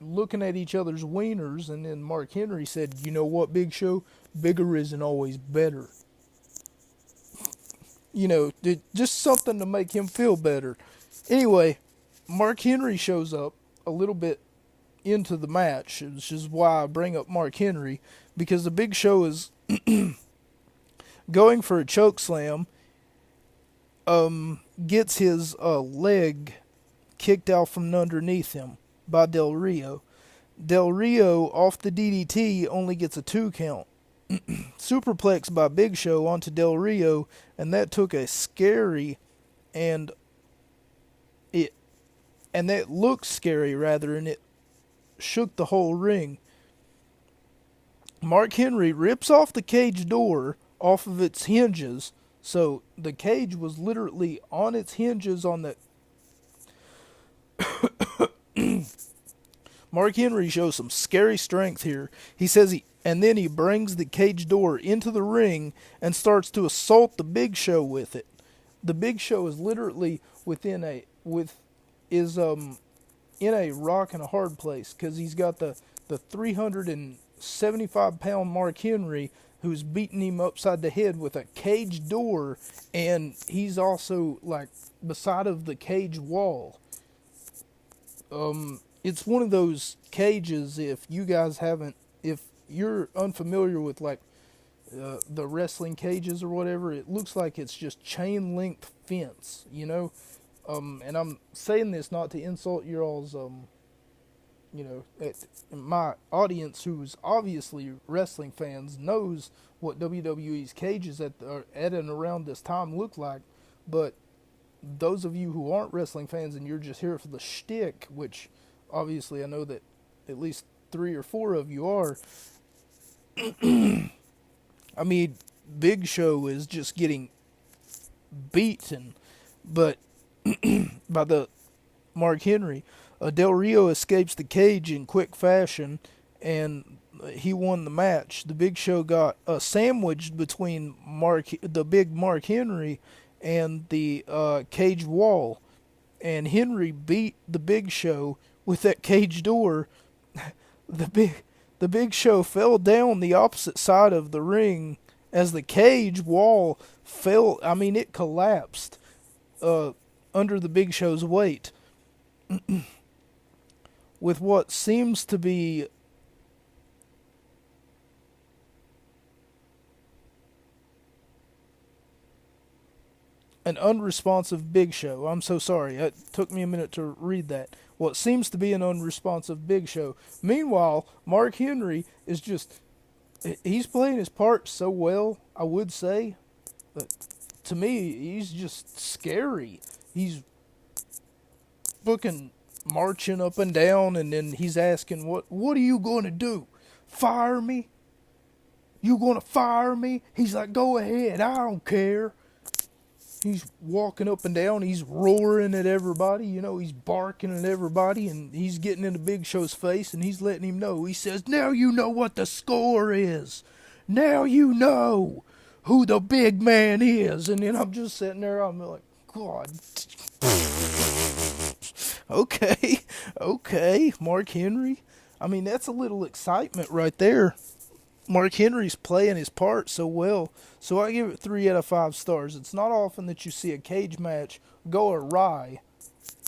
looking at each other's wieners, and then Mark Henry said, you know what, Big Show? Bigger isn't always better. You know, just something to make him feel better. Anyway, Mark Henry shows up a little bit into the match, which is why I bring up Mark Henry, because the Big Show is going for a choke slam, gets his leg kicked out from underneath him by Del Rio. Del Rio, off the DDT, only gets a 2 count. Superplex by Big Show onto Del Rio, and that took a scary and and that looked scary rather, and it shook the whole ring. Mark Henry rips off the cage door off of its hinges, so the cage was literally on its hinges on the. Mark Henry shows some scary strength here. He says and then he brings the cage door into the ring and starts to assault the Big Show with it. The Big Show is literally in a rock and a hard place because he's got the 375-pound Mark Henry who's beating him upside the head with a cage door, and he's also like beside of the cage wall. It's one of those cages, if you're unfamiliar with like the wrestling cages or whatever, it looks like it's just chain link fence, you know. And I'm saying this not to insult your all's my audience, who's obviously wrestling fans, knows what WWE's cages at and around this time look like, but those of you who aren't wrestling fans and you're just here for the shtick, which obviously I know that at least 3 or 4 of you are. I mean, Big Show is just getting beaten, but by the Mark Henry. Del Rio escapes the cage in quick fashion, and he won the match. The Big Show got sandwiched between the big Mark Henry and the cage wall, and Henry beat the Big Show with that cage door. The Big Show fell down the opposite side of the ring as the cage wall fell. I mean, it collapsed under the Big Show's weight. With what seems to be an unresponsive Big Show. I'm so sorry. It took me a minute to read that. What seems to be an unresponsive Big Show. Meanwhile, Mark Henry is he's playing his part so well, I would say. But to me, he's just scary. He's marching up and down, and then he's asking, what are you going to do? Fire me? You going to fire me? He's like, go ahead, I don't care. He's walking up and down, he's roaring at everybody, he's barking at everybody, and he's getting into Big Show's face, and he's letting him know. He says, now you know what the score is. Now you know who the big man is. And then I'm just sitting there, I'm like, God. Okay, Mark Henry. I mean, that's a little excitement right there. Mark Henry's playing his part so well. So I give it 3 out of 5 stars. It's not often that you see a cage match go awry.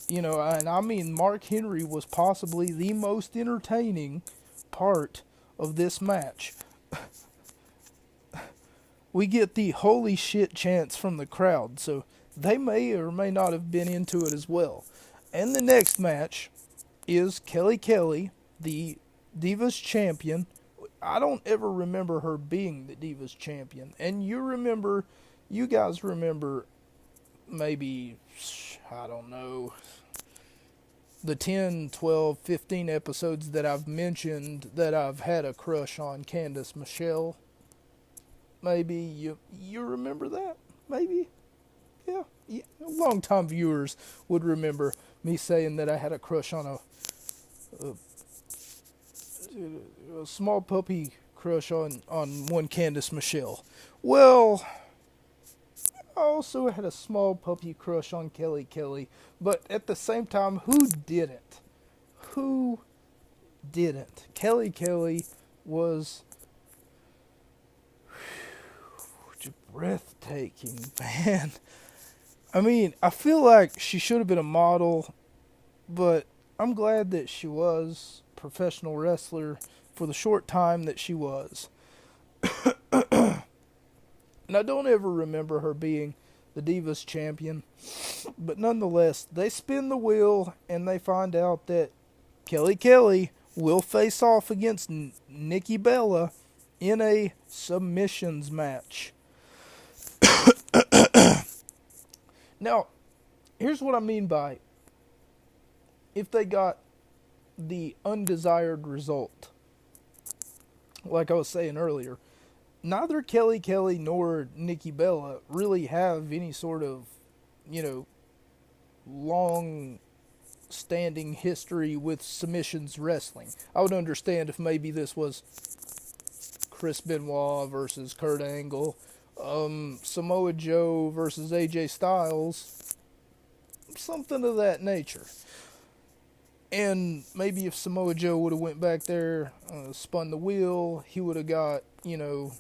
And I mean, Mark Henry was possibly the most entertaining part of this match. We get the holy shit chants from the crowd, so they may or may not have been into it as well. And the next match is Kelly Kelly, the Divas Champion. I don't ever remember her being the Divas Champion. And you guys remember maybe, I don't know, the 10, 12, 15 episodes that I've mentioned that I've had a crush on Candice Michelle. Maybe you remember that? Maybe? Yeah. Long-time viewers would remember me saying that I had a crush on a small puppy crush on one Candice Michelle. Well, I also had a small puppy crush on Kelly Kelly, but at the same time, who didn't? Who didn't? Kelly Kelly was breathtaking, man. I mean, I feel like she should have been a model, but I'm glad that she was a professional wrestler for the short time that she was. And I don't ever remember her being the Divas Champion, but nonetheless, they spin the wheel and they find out that Kelly Kelly will face off against Nikki Bella in a submissions match. Now, here's what I mean by if they got the undesired result. Like I was saying earlier, neither Kelly Kelly nor Nikki Bella really have any sort of, you know, long standing history with submissions wrestling. I would understand if maybe this was Chris Benoit versus Kurt Angle, Samoa Joe versus AJ Styles, something of that nature. And maybe if Samoa Joe would have went back there, spun the wheel, he would have got, you know,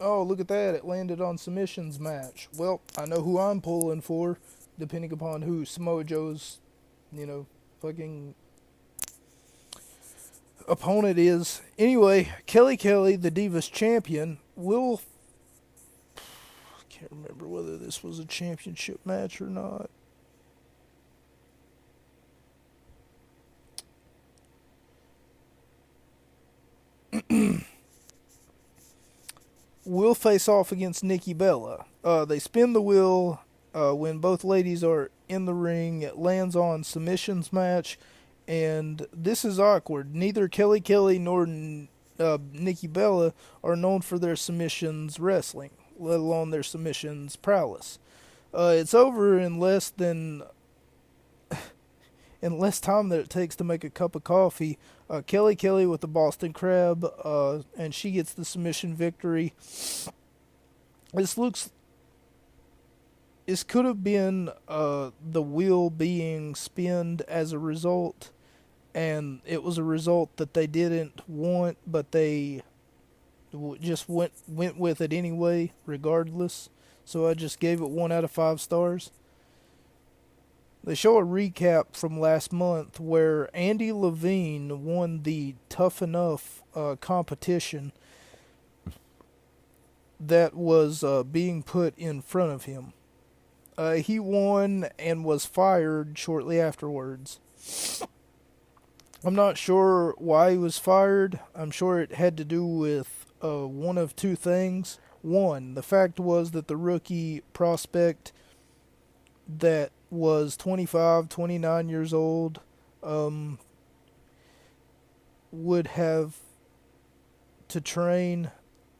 oh, look at that, it landed on submissions match. Well, I know who I'm pulling for, depending upon who Samoa Joe's, you know, fucking opponent is. Anyway, Kelly Kelly, the Divas champion, will... I can't remember whether this was a championship match or not. Will face off against Nikki Bella. They spin the wheel when both ladies are in the ring. It lands on submissions match, and this is awkward. Neither Kelly Kelly nor Nikki Bella are known for their submissions wrestling, let alone their submissions prowess. It's over in less time that it takes to make a cup of coffee. Kelly Kelly with the Boston Crab, and she gets the submission victory. This could have been the wheel being spinned as a result, and it was a result that they didn't want, but they just went with it anyway, regardless. So I just gave it 1 out of 5 stars. They show a recap from last month where Andy Levine won the Tough Enough competition that was being put in front of him. He won and was fired shortly afterwards. I'm not sure why he was fired. I'm sure it had to do with one of two things. One, the fact was that the rookie prospect that was 25, 29 years old would have to train.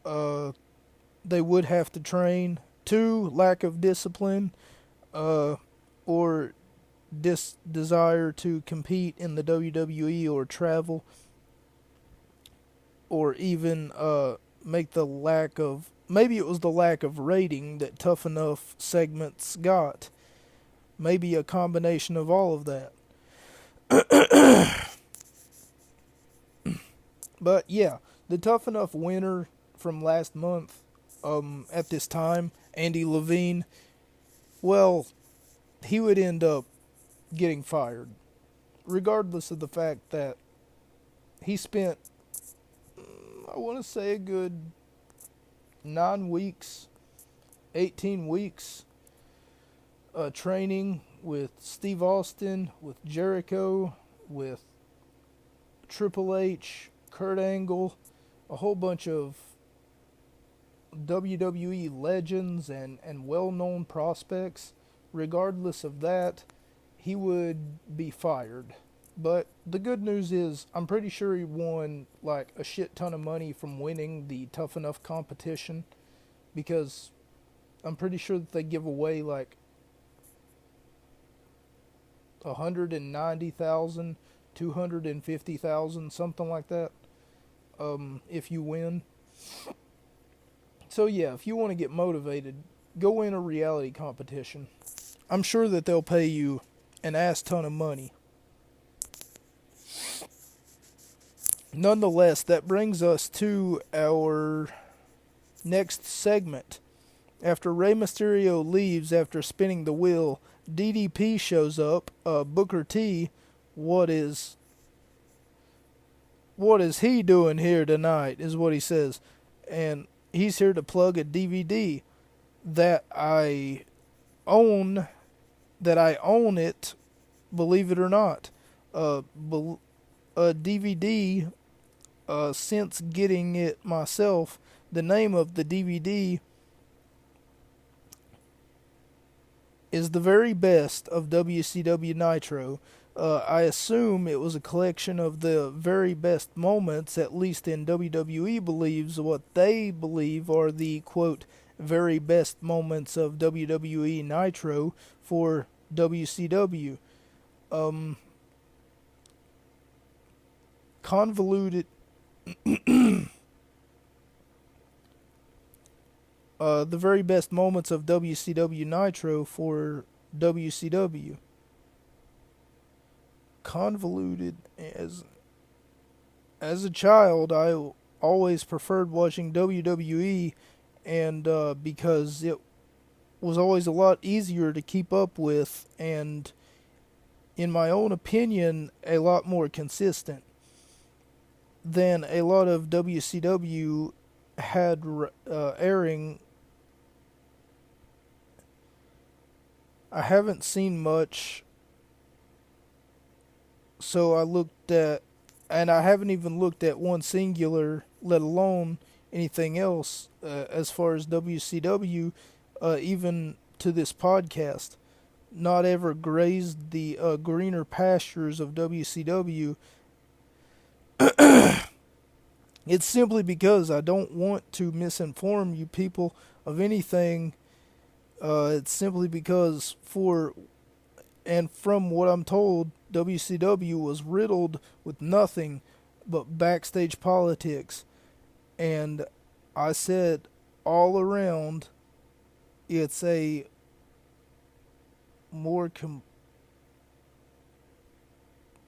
They would have to train. Two, lack of discipline or desire to compete in the WWE or travel, or even make the lack of, maybe it was the lack of rating that Tough Enough segments got. Maybe a combination of all of that. But yeah, the Tough Enough winner from last month, at this time, Andy Levine, well, he would end up getting fired, regardless of the fact that he spent, I want to say, a good 9 weeks, 18 weeks, training with Steve Austin, with Jericho, with Triple H, Kurt Angle, a whole bunch of WWE legends and well-known prospects. Regardless of that, he would be fired. But the good news is, I'm pretty sure he won like a shit ton of money from winning the Tough Enough competition, because I'm pretty sure that they give away like 190,000, 250,000, something like that, if you win. So yeah, if you want to get motivated, go win a reality competition. I'm sure that they'll pay you an ass ton of money. Nonetheless, that brings us to our next segment. After Rey Mysterio leaves after spinning the wheel, DDP shows up. Booker T, what is he doing here tonight, is what he says. And he's here to plug a DVD that I own it, believe it or not. A DVD, since getting it myself. The name of the DVD is The Very Best of WCW Nitro. I assume it was a collection of the very best moments, at least in WWE believes what they believe are the quote very best moments of WWE Nitro for WCW. Um, Convoluted. The very best moments of WCW Nitro for WCW. Convoluted. As a child, I always preferred watching WWE, and because it was always a lot easier to keep up with, and in my own opinion, a lot more consistent than a lot of WCW had airing. I haven't seen much, so I looked at, and I haven't even looked at one singular, let alone anything else as far as WCW, even to this podcast. Not ever grazed the greener pastures of WCW. It's simply because I don't want to misinform you people of anything. It's simply because from what I'm told, WCW was riddled with nothing but backstage politics. And I said all around, it's a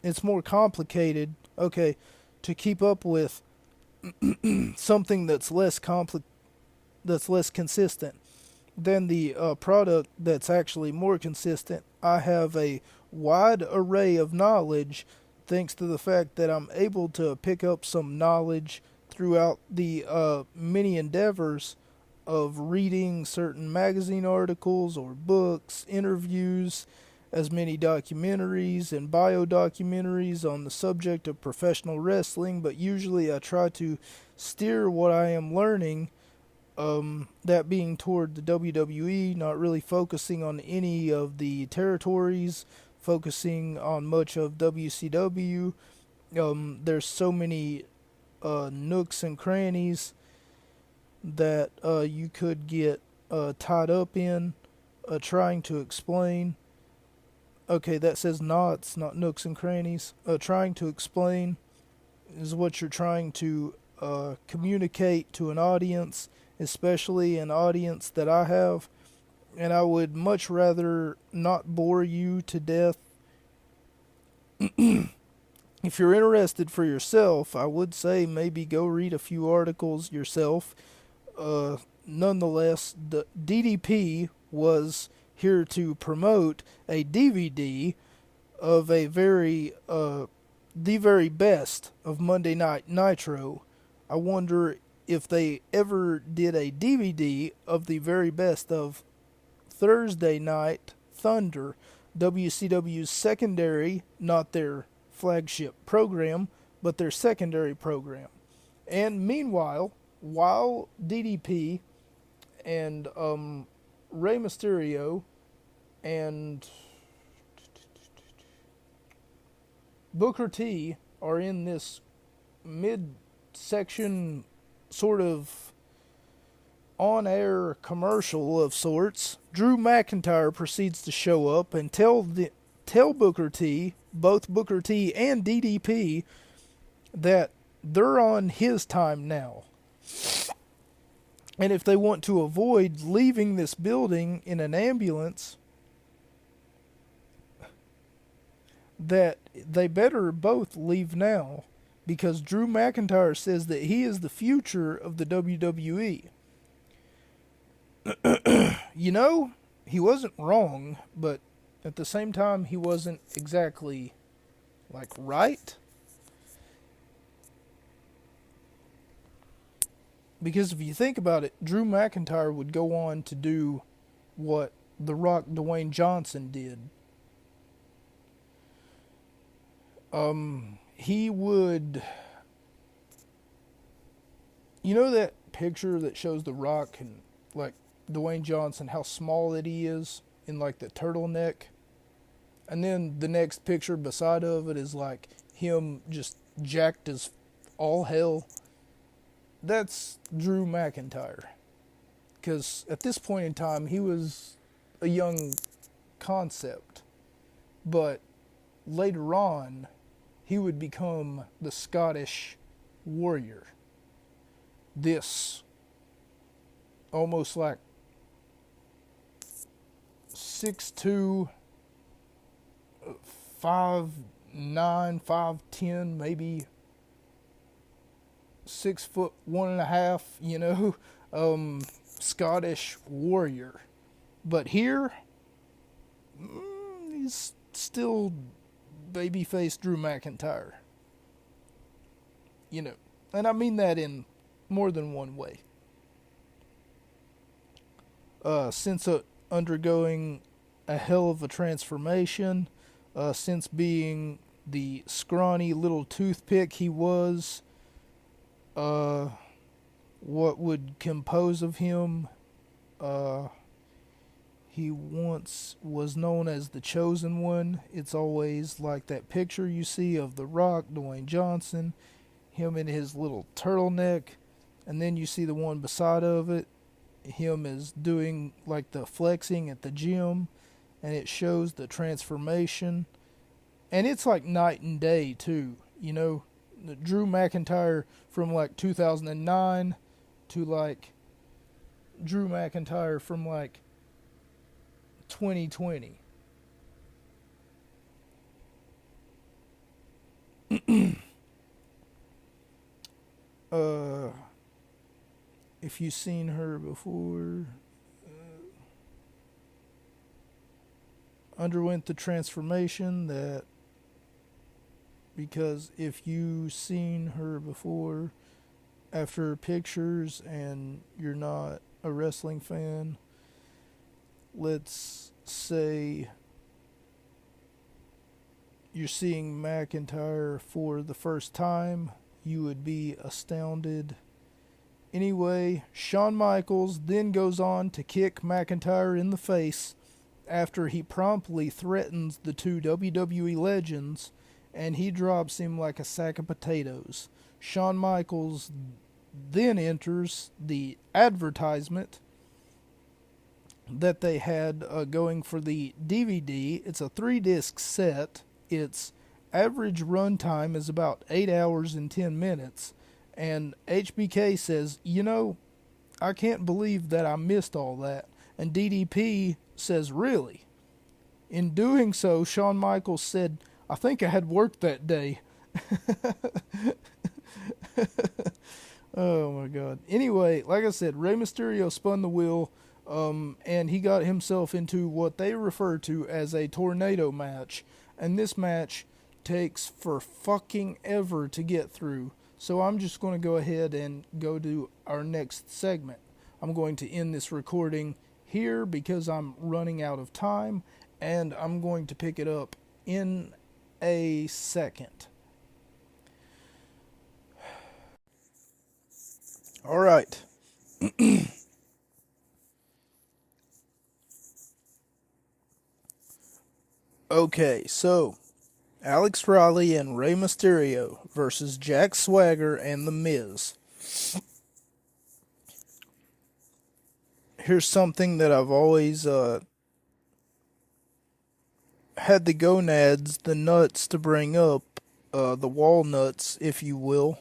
it's more complicated, okay, to keep up with something that's that's less consistent than the product that's actually more consistent. I have a wide array of knowledge thanks to the fact that I'm able to pick up some knowledge throughout the many endeavors of reading certain magazine articles or books, interviews, as many documentaries and bio documentaries on the subject of professional wrestling, but usually I try to steer what I am learning, that being toward the WWE, not really focusing on any of the territories, focusing on much of WCW. There's so many nooks and crannies that you could get tied up in trying to explain. Okay, that says knots, not nooks and crannies. Trying to explain is what you're trying to communicate to an audience, especially an audience that I have. And I would much rather not bore you to death. If you're interested for yourself, I would say maybe go read a few articles yourself. Nonetheless, the DDP was here to promote a DVD of the very best of Monday Night Nitro. I wonder if they ever did a DVD of the very best of Thursday Night Thunder, WCW's secondary, not their flagship program, but their secondary program. And meanwhile, while DDP and Rey Mysterio and Booker T are in this mid-section sort of on-air commercial of sorts, Drew McIntyre proceeds to show up and tell Booker T, both Booker T and DDP, that they're on his time now. And if they want to avoid leaving this building in an ambulance, that they better both leave now, because Drew McIntyre says that he is the future of the WWE. You know, he wasn't wrong, but at the same time, he wasn't exactly, right. Because if you think about it, Drew McIntyre would go on to do what The Rock Dwayne Johnson did. He would... You know that picture that shows The Rock and, Dwayne Johnson, how small that he is in, the turtleneck? And then the next picture beside of it is like him just jacked as all hell. That's Drew McIntyre. Because at this point in time, he was a young concept. But later on, he would become the Scottish Warrior. This almost like 6'2", 5'9", 5'10", maybe 6'1.5", Scottish Warrior. But here, he's still babyface Drew McIntyre. And I mean that in more than one way. Since undergoing a hell of a transformation, since being the scrawny little toothpick he was, what would compose of him? He once was known as the Chosen One. It's always like that picture you see of The Rock, Dwayne Johnson, him in his little turtleneck, and then you see the one beside of it, him is doing like the flexing at the gym, and it shows the transformation. And it's like night and day too, the Drew McIntyre from like 2009 to like Drew McIntyre from like 2020. If you've seen her before, underwent the transformation that, because if you've seen her before, after pictures and you're not a wrestling fan, let's say you're seeing McIntyre for the first time, you would be astounded. Anyway, Shawn Michaels then goes on to kick McIntyre in the face after he promptly threatens the two WWE legends, and he drops him like a sack of potatoes. Shawn Michaels then enters the advertisement that they had going for the DVD. It's a 3-disc set. Its average runtime is about 8 hours and 10 minutes. And HBK says, I can't believe that I missed all that. And DDP says, really? In doing so, Shawn Michaels said, I think I had work that day. Oh my God. Anyway, like I said, Rey Mysterio spun the wheel, and he got himself into what they refer to as a tornado match. And this match takes for fucking ever to get through. So I'm just going to go ahead and go to our next segment. I'm going to end this recording here because I'm running out of time, and I'm going to pick it up in a second. All right. Okay, so Alex Riley and Rey Mysterio versus Jack Swagger and The Miz. Here's something that I've always had the gonads, the nuts to bring up, the walnuts, if you will.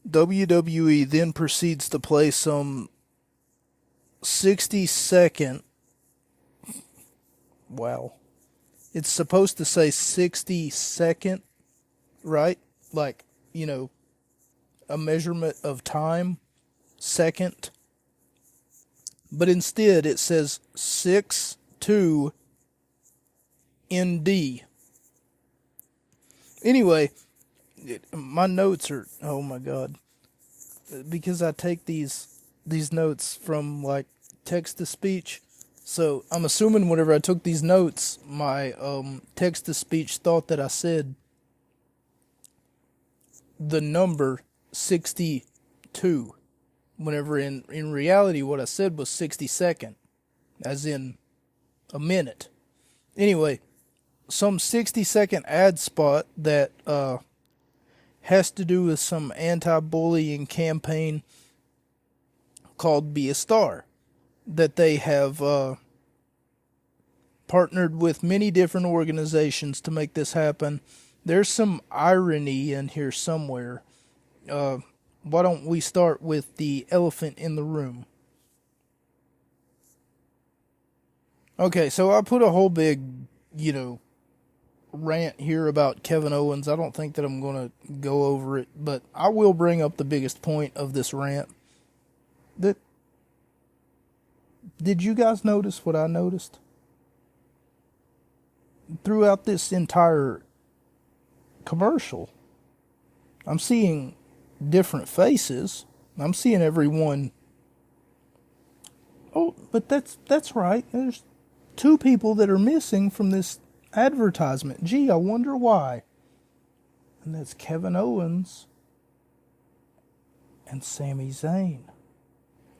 WWE then proceeds to play some 60-second. Wow. It's supposed to say 60-second, right? Like, a measurement of time, second. But instead it says 6-2 ND. Anyway, my notes are, oh my God. Because I take these notes from like text to speech. So I'm assuming whenever I took these notes, my text to speech thought that I said the number 62. Whenever in reality what I said was 60-second, as in a minute. Anyway, some 60-second ad spot that has to do with some anti-bullying campaign called Be a Star that they have partnered with many different organizations to make this happen. There's some irony in here somewhere. Why don't we start with the elephant in the room? Okay, so I put a whole big, rant here about Kevin Owens. I don't think that I'm going to go over it, but I will bring up the biggest point of this rant. Did you guys notice what I noticed? Throughout this entire commercial, I'm seeing different faces. I'm seeing everyone. Oh, but that's right. There's two people that are missing from this advertisement. Gee, I wonder why. And that's Kevin Owens and Sami Zayn.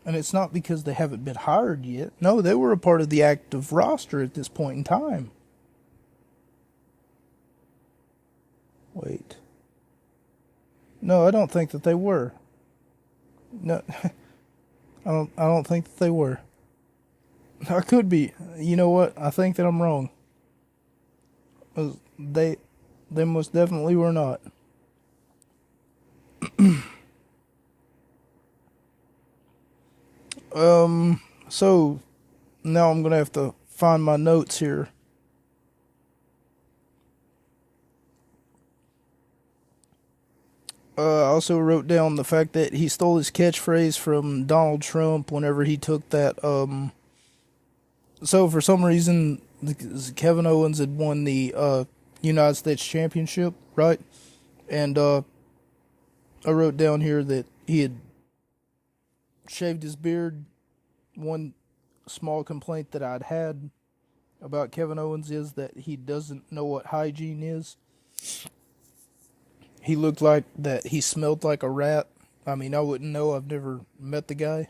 And it's not because they haven't been hired yet. No, they were a part of the active roster at this point in time. Wait. No, I don't think that they were. No, I don't think that they were. I could be. You know what? I think that I'm wrong. They most definitely were not. So now I'm gonna have to find my notes here. I also wrote down the fact that he stole his catchphrase from Donald Trump whenever he took that. So for some reason, Kevin Owens had won the United States Championship, right? And I wrote down here that he had shaved his beard. One small complaint that I'd had about Kevin Owens is that he doesn't know what hygiene is. He looked like that he smelled like a rat. I mean, I wouldn't know. I've never met the guy.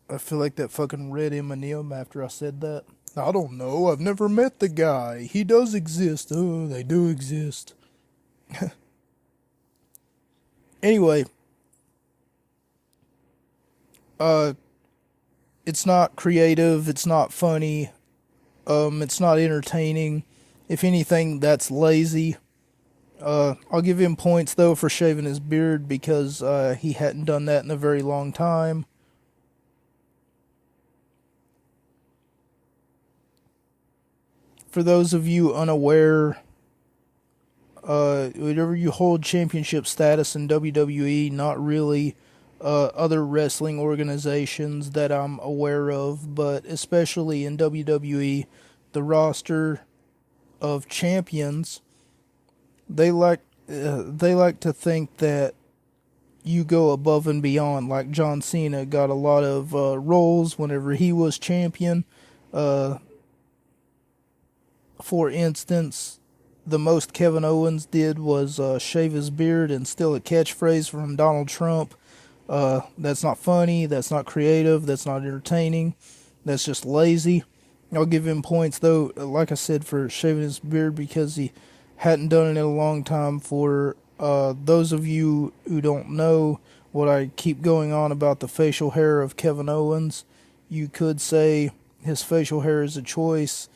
I feel like that fucking red M&M after I said that. I don't know. I've never met the guy. He does exist. Oh, they do exist. Anyway. It's not creative. It's not funny. It's not entertaining. If anything, that's lazy. I'll give him points, though, for shaving his beard because he hadn't done that in a very long time. For those of you unaware, whenever you hold championship status in WWE, not really other wrestling organizations that I'm aware of, but especially in WWE, the roster of champions, they like to think that you go above and beyond. Like John Cena got a lot of roles whenever he was champion. For instance, the most Kevin Owens did was shave his beard and steal a catchphrase from Donald Trump. That's not funny, that's not creative, that's not entertaining, that's just lazy. I'll give him points, though, like I said, for shaving his beard because he hadn't done it in a long time. For those of you who don't know what I keep going on about the facial hair of Kevin Owens, you could say his facial hair is a choice.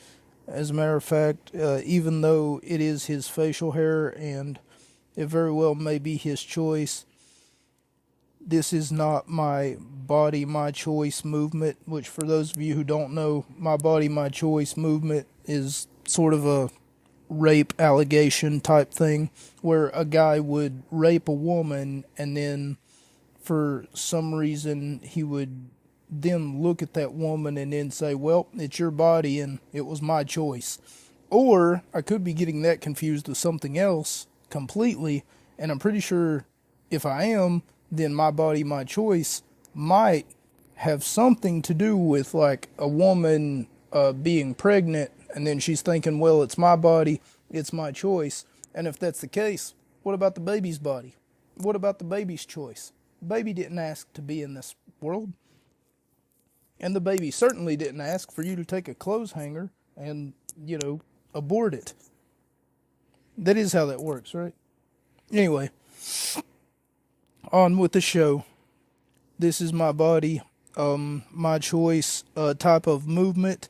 As a matter of fact, even though it is his facial hair and it very well may be his choice, this is not my body, my choice movement, which for those of you who don't know, my body, my choice movement is sort of a rape allegation type thing where a guy would rape a woman and then for some reason he would then look at that woman and then say, well, it's your body and it was my choice. Or I could be getting that confused with something else completely, and I'm pretty sure if I am, then my body, my choice might have something to do with like a woman being pregnant and then she's thinking, well, it's my body, it's my choice. And if that's the case, what about the baby's body? What about the baby's choice? The baby didn't ask to be in this world. And the baby certainly didn't ask for you to take a clothes hanger and abort it. That is how that works, right? Anyway, on with the show. This is my body, my choice, type of movement.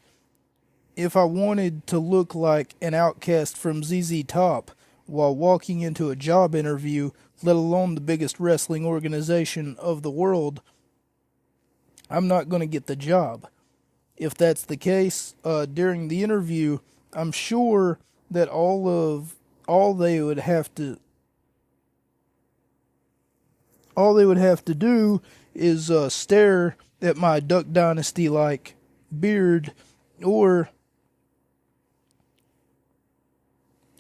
If I wanted to look like an outcast from ZZ Top while walking into a job interview, let alone the biggest wrestling organization of the world, I'm not going to get the job. If that's the case, during the interview, I'm sure that all they would have to do is stare at my Duck Dynasty like beard, or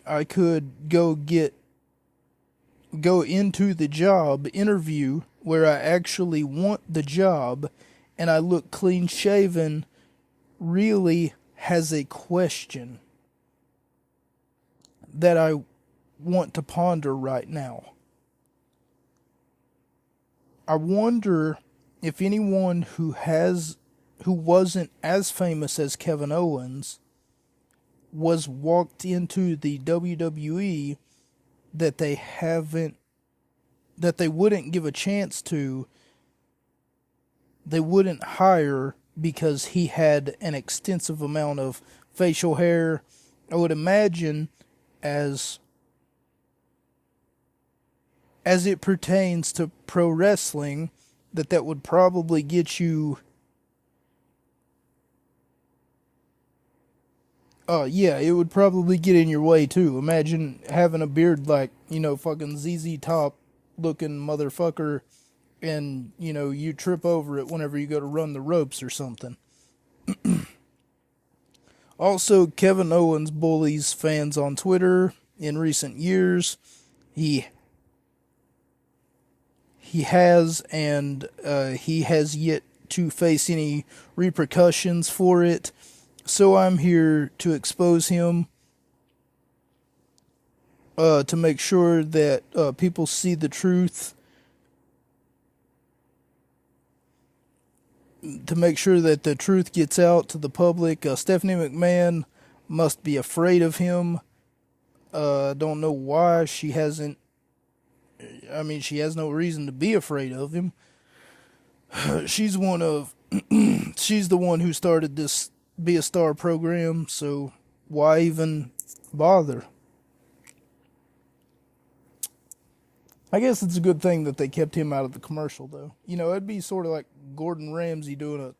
I could go into the job interview where I actually want the job and I look clean shaven, really has a question that I want to ponder right now. I wonder if anyone who wasn't as famous as Kevin Owens was walked into the WWE that they wouldn't give a chance to, they wouldn't hire because he had an extensive amount of facial hair. I would imagine as it pertains to pro wrestling, that would probably get you. It would probably get in your way too. Imagine having a beard like, fucking ZZ Top looking motherfucker, and, you trip over it whenever you go to run the ropes or something. Also, Kevin Owens bullies fans on Twitter in recent years. He has yet to face any repercussions for it. So I'm here to expose him, to make sure that people see the truth, to make sure that the truth gets out to the public. Stephanie McMahon must be afraid of him. Don't know why she hasn't. I mean, she has no reason to be afraid of him. She's the one who started this Be a Star program, so why even bother? I guess it's a good thing that they kept him out of the commercial, though. It'd be sort of like Gordon Ramsay doing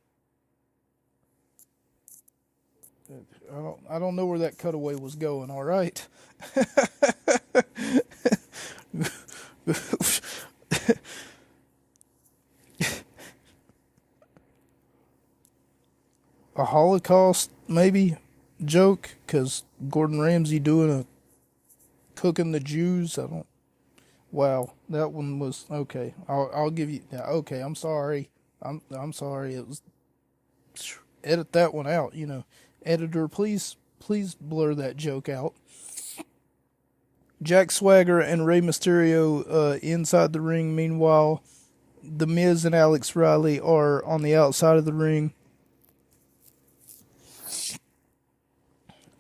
I don't know where that cutaway was going, alright? A Holocaust, maybe, joke, because Gordon Ramsay cooking the Jews. Wow, that one was, okay, I'll give you, yeah, okay, I'm sorry, I'm sorry, it was, edit that one out, editor, please blur that joke out. Jack Swagger and Rey Mysterio inside the ring. Meanwhile, The Miz and Alex Riley are on the outside of the ring.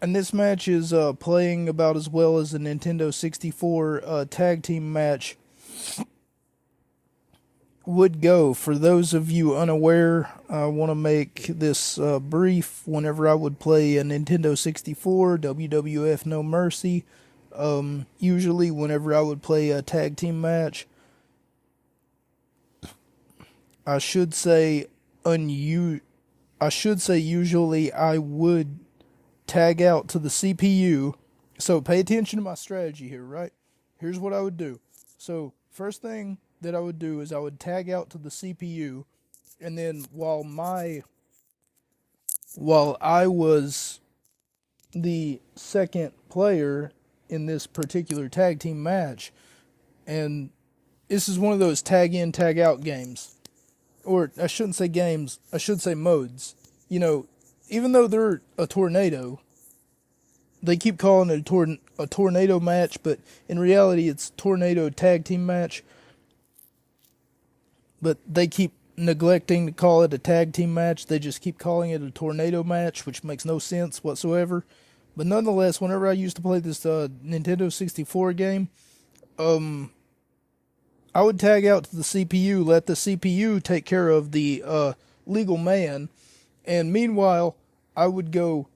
And this match is playing about as well as a Nintendo 64 tag team match would go. For those of you unaware, I want to make this brief. Whenever I would play a Nintendo 64, WWF No Mercy, usually whenever I would play a tag team match, I should say usually I would tag out to the CPU. So pay attention to my strategy here, right? Here's what I would do. So first thing that I would do is I would tag out to the CPU, and then while I was the second player in this particular tag team match, and this is one of those tag in, tag out games. Or I shouldn't say games, I should say modes. Even though they're a tornado, they keep calling it a tornado match, but in reality it's tornado tag team match. But they keep neglecting to call it a tag team match. They just keep calling it a tornado match, which makes no sense whatsoever. But nonetheless, whenever I used to play this Nintendo 64 game, I would tag out to the CPU, let the CPU take care of the legal man, and meanwhile, I would go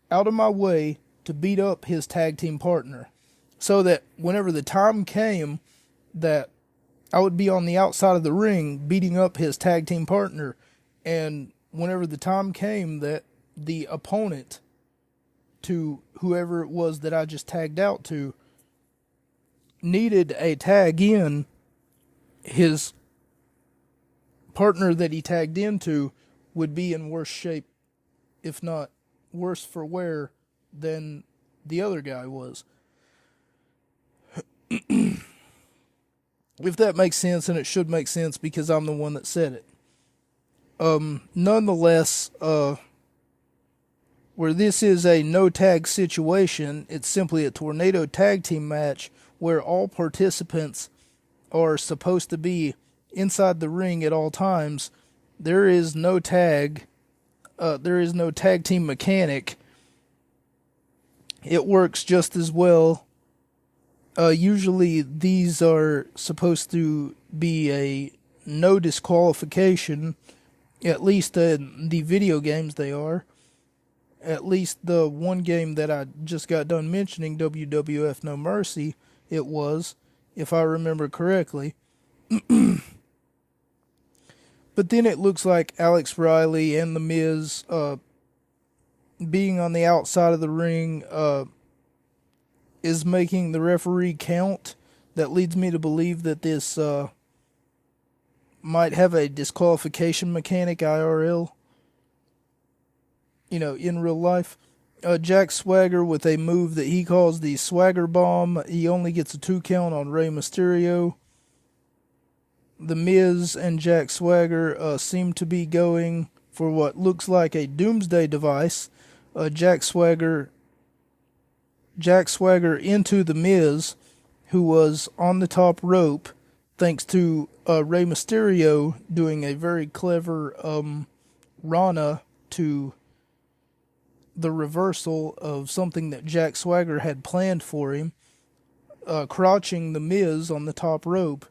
out of my way to beat up his tag team partner, so that whenever the time came that I would be on the outside of the ring beating up his tag team partner, and whenever the time came that the opponent to whoever it was that I just tagged out to needed a tag in, his partner that he tagged into would be in worse shape, if not worse for wear, than the other guy was. If that makes sense, and it should make sense because I'm the one that said it. Nonetheless, where this is a no tag situation, it's simply a tornado tag team match where all participants are supposed to be inside the ring at all times. There is no tag. There is no tag team mechanic. It works just as well. Usually these are supposed to be a no disqualification. At least in the video games they are. At least the one game that I just got done mentioning, WWF No Mercy, it was, if I remember correctly. But then it looks like Alex Riley and The Miz being on the outside of the ring is making the referee count. That leads me to believe that this might have a disqualification mechanic IRL. You know, in real life. Jack Swagger with a move that he calls the Swagger Bomb. He only gets a 2 count on Rey Mysterio. The Miz and Jack Swagger seem to be going for what looks like a doomsday device. Jack Swagger into the Miz, who was on the top rope, thanks to Rey Mysterio doing a very clever Rana to the reversal of something that Jack Swagger had planned for him, crouching the Miz on the top rope,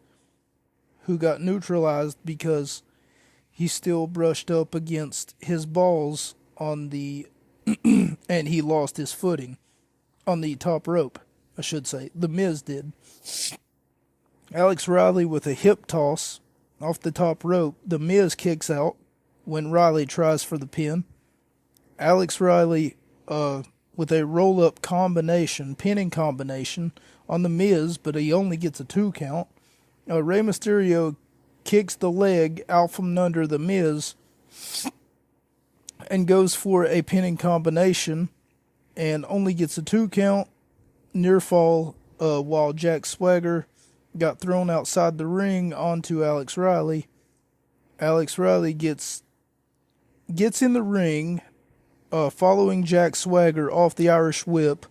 who got neutralized because he still brushed up against his balls on the and he lost his footing on the top rope, I should say. The Miz did. Alex Riley with a hip toss off the top rope. The Miz kicks out when Riley tries for the pin. Alex Riley with a roll-up combination, pinning combination on the Miz, but he only gets a 2 count. Rey Mysterio kicks the leg out from under the Miz and goes for a pinning combination and only gets a 2 count. Near fall while Jack Swagger got thrown outside the ring onto Alex Riley. Alex Riley gets in the ring, following Jack Swagger off the Irish Whip.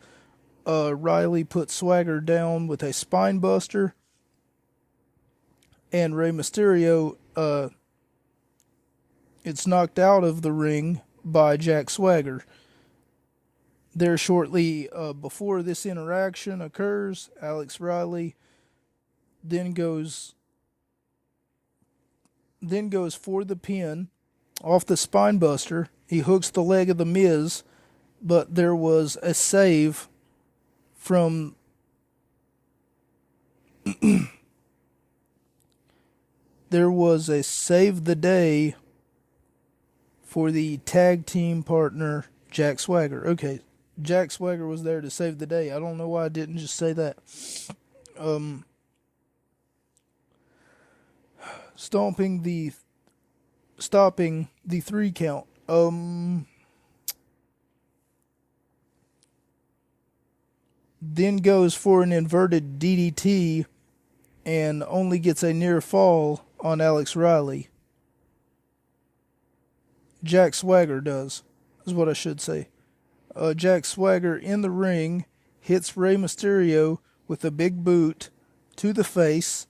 Riley puts Swagger down with a spine buster, and Rey Mysterio it's knocked out of the ring by Jack Swagger. There shortly before this interaction occurs, Alex Riley then goes for the pin off the spine buster. He hooks the leg of the Miz, but there was a save from there was a save the day for the tag team partner Jack Swagger. Okay, Jack Swagger was there to save the day. I don't know why I didn't just say that. Stopping the 3 count. Then goes for an inverted DDT and only gets a near fall on Alex Riley. Jack Swagger does, is what I should say. Jack Swagger in the ring hits Rey Mysterio with a big boot to the face,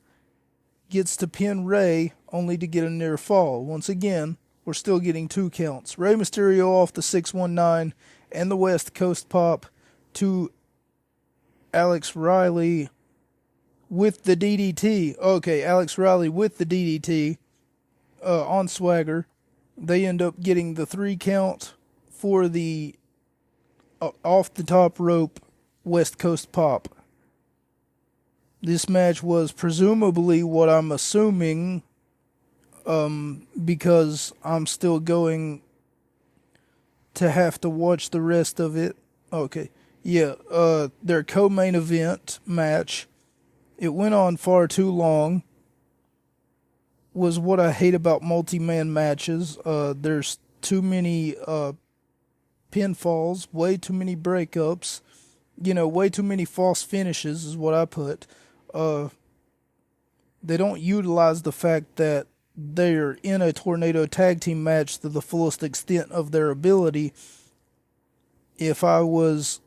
gets to pin Rey only to get a near fall. Once again, we're still getting 2 counts. Rey Mysterio off the 619 and the West Coast Pop to Alex Riley with the DDT. Okay, Alex Riley with the DDT on Swagger. They end up getting the 3 count for the off the top rope West Coast Pop. This match was presumably what I'm assuming, because I'm still going to have to watch the rest of it. Okay. Yeah, their co-main event match, it went on far too long, was what I hate about multi-man matches. There's too many pinfalls, way too many breakups, way too many false finishes is what I put. They don't utilize the fact that they're in a tornado tag team match to the fullest extent of their ability. If I was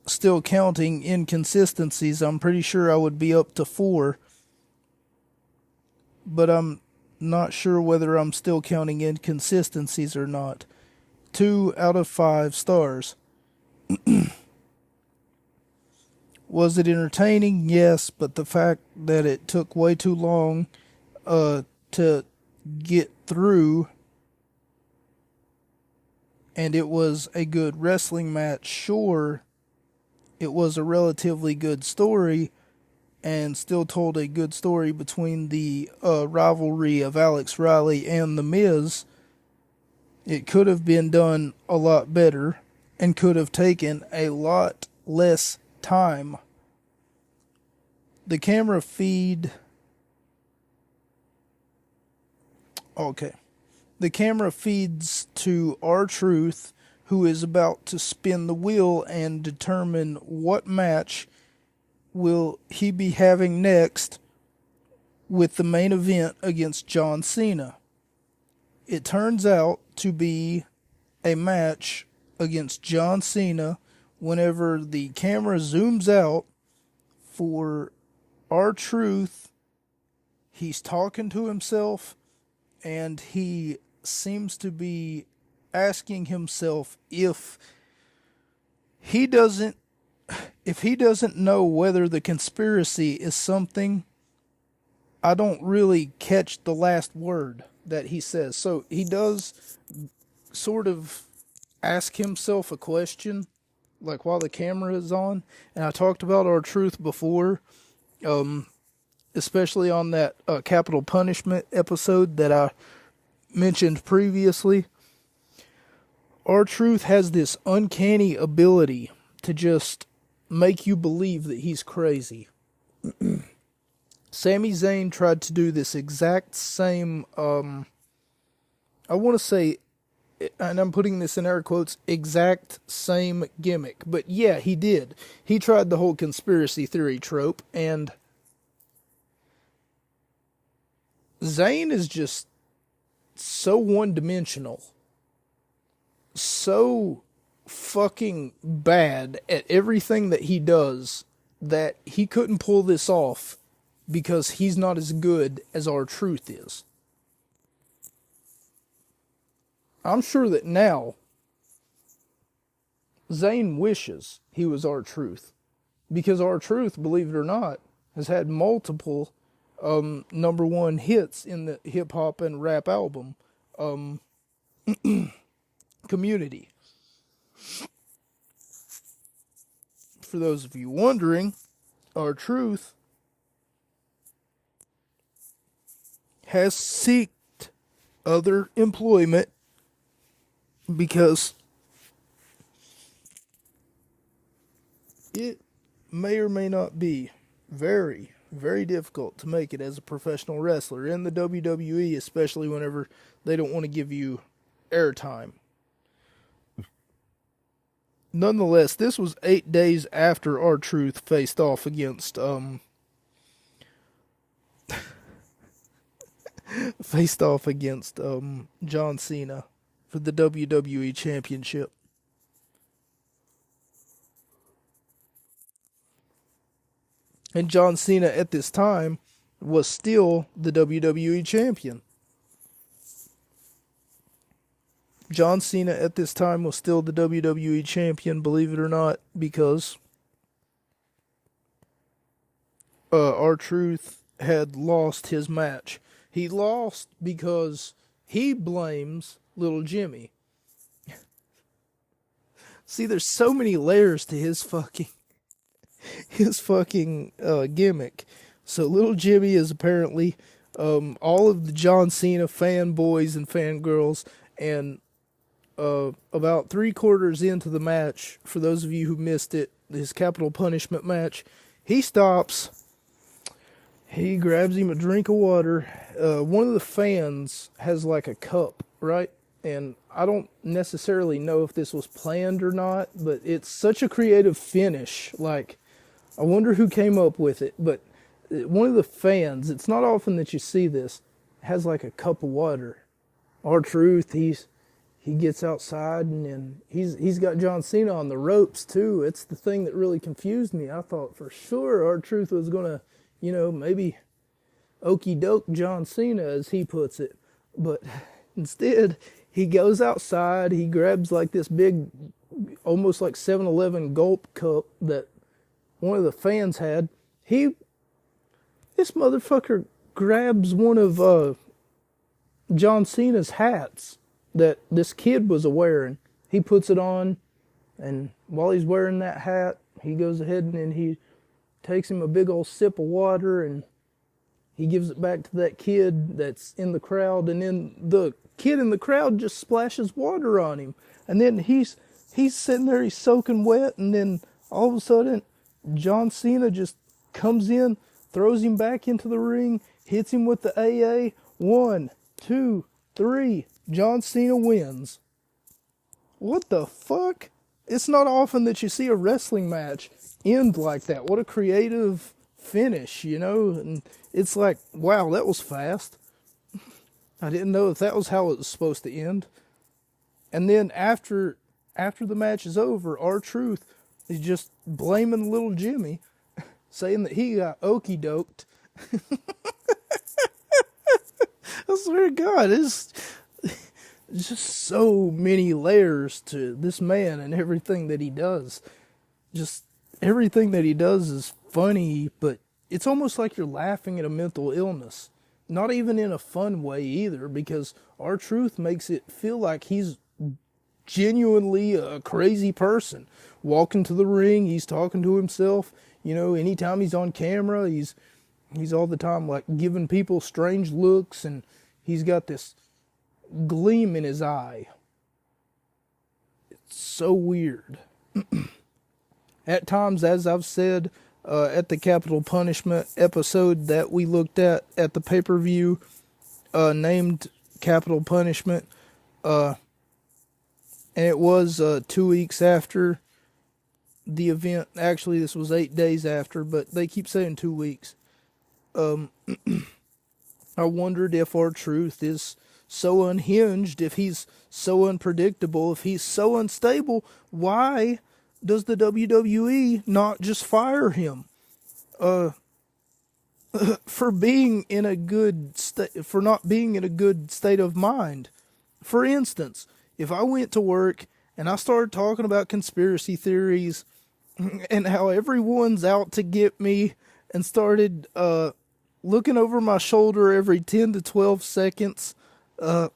still counting inconsistencies, I'm pretty sure I would be up to 4. But I'm not sure whether I'm still counting inconsistencies or not. 2 out of 5 stars. Was it entertaining? Yes, but the fact that it took way too long to get through, and it was a good wrestling match, sure, it was a relatively good story, and still told a good story between the rivalry of Alex Riley and The Miz. It could have been done a lot better, and could have taken a lot less time. The camera feed... Okay. The camera feeds to R-Truth, who is about to spin the wheel and determine what match will he be having next with the main event against John Cena. It turns out to be a match against John Cena. Whenever the camera zooms out for R-Truth, he's talking to himself, and he seems to be asking himself if he doesn't know whether the conspiracy is something. I don't really catch the last word that he says. So he does sort of ask himself a question, like while the camera is on. And I talked about R-Truth before, especially on that Capital Punishment episode that I mentioned previously. R-Truth has this uncanny ability to just make you believe that he's crazy. Sami Zayn tried to do this exact same, I want to say, and I'm putting this in air quotes, exact same gimmick. But yeah, he did. He tried the whole conspiracy theory trope, and Zayn is just so one-dimensional. So fucking bad at everything that he does that he couldn't pull this off because he's not as good as R-Truth is. I'm sure that now Zayn wishes he was R-Truth, because R-Truth, believe it or not, has had multiple number 1 hits in the hip hop and rap album community. For those of you wondering, R-Truth has sought other employment because it may or may not be very, very difficult to make it as a professional wrestler in the WWE, especially whenever they don't want to give you airtime. Nonetheless, this was 8 days after R-Truth faced off against John Cena for the WWE Championship. And John Cena at this time was still the WWE Champion. John Cena at this time was still the WWE champion, believe it or not, because R-Truth had lost his match. He lost because he blames Little Jimmy. See, there's so many layers to his fucking gimmick. So Little Jimmy is apparently all of the John Cena fanboys and fangirls, and about 3/4 into the match, for those of you who missed it, his capital punishment match, he stops. He grabs him a drink of water. One of the fans has like a cup, right? And I don't necessarily know if this was planned or not, but it's such a creative finish. Like, I wonder who came up with it. But one of the fans, it's not often that you see this, has like a cup of water. R-Truth, he gets outside, and then he's got John Cena on the ropes too. It's the thing that really confused me. I thought for sure R-Truth was gonna, maybe okey doke John Cena, as he puts it. But instead, he goes outside, he grabs like this big, almost like 7-Eleven gulp cup that one of the fans had. This motherfucker grabs one of John Cena's hats that this kid was wearing. He puts it on, and while he's wearing that hat, he goes ahead and then he takes him a big old sip of water, and he gives it back to that kid that's in the crowd, and then the kid in the crowd just splashes water on him. And then he's sitting there, he's soaking wet, and then all of a sudden, John Cena just comes in, throws him back into the ring, hits him with the AA. 1, 2, 3. John Cena wins. What the fuck? It's not often that you see a wrestling match end like that. What a creative finish, And it's like, wow, that was fast. I didn't know if that was how it was supposed to end. And then after the match is over, R-Truth is just blaming Little Jimmy, saying that he got okey doked. I swear to God, it's just so many layers to this man and everything that he does. Just everything that he does is funny, but it's almost like you're laughing at a mental illness. Not even in a fun way either, because R-Truth makes it feel like he's genuinely a crazy person. Walking to the ring, he's talking to himself. Anytime he's on camera, he's all the time like giving people strange looks, and he's got this gleam in his eye. It's so weird. At times, as I've said, at the Capital Punishment episode that we looked at the pay-per-view, named Capital Punishment, and it was 2 weeks after the event. Actually, this was 8 days after, but they keep saying 2 weeks. I wondered if R-Truth is so unhinged, if he's so unpredictable, if he's so unstable, why does the WWE not just fire him for being in a good state, for not being in a good state of mind? For instance, if I went to work and I started talking about conspiracy theories and how everyone's out to get me, and started looking over my shoulder every 10 to 12 seconds,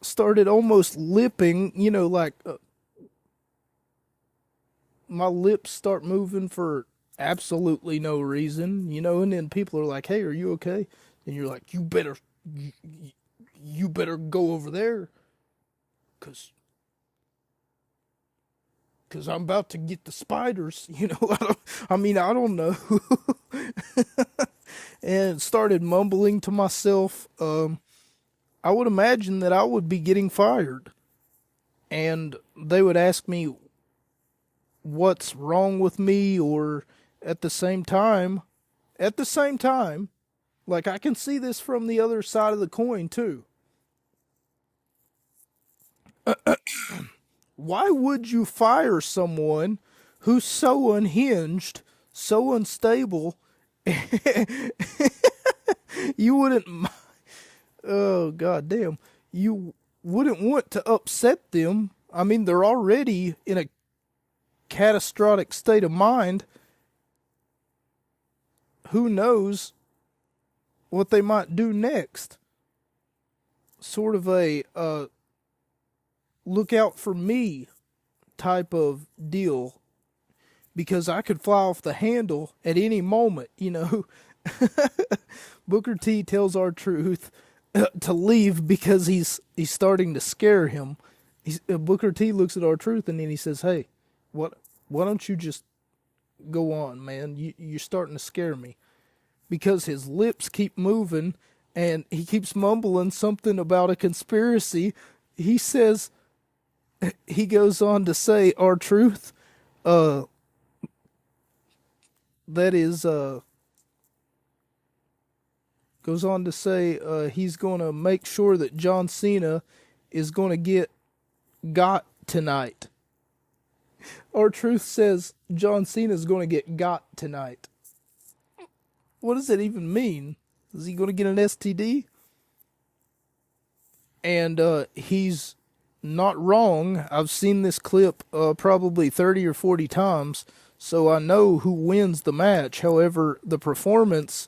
started almost lipping, my lips start moving for absolutely no reason, and then people are like, "Hey, are you okay?" And you're like, you better go over there, cause I'm about to get the spiders, I don't know. And started mumbling to myself. I would imagine that I would be getting fired, and they would ask me what's wrong with me, or at the same time, like, I can see this from the other side of the coin too. Why would you fire someone who's so unhinged, so unstable? You wouldn't, oh god damn, you wouldn't want to upset them I mean, they're already in a catastrophic state of mind. Who knows what they might do next? Sort of a look out for me type of deal, because I could fly off the handle at any moment, you know. Booker T tells R-Truth to leave because he's starting to scare him. Booker T looks at R-Truth and then he says, "Hey, why don't you just go on, man? You're starting to scare me." Because his lips keep moving and he keeps mumbling something about a conspiracy. He says, he goes on to say, R-Truth, that is, goes on to say he's going to make sure that John Cena is going to got tonight. R-Truth says John Cena is going to got tonight. What does that even mean? Is he going to get an STD? And he's not wrong. I've seen this clip probably 30 or 40 times, so I know who wins the match. However, the performance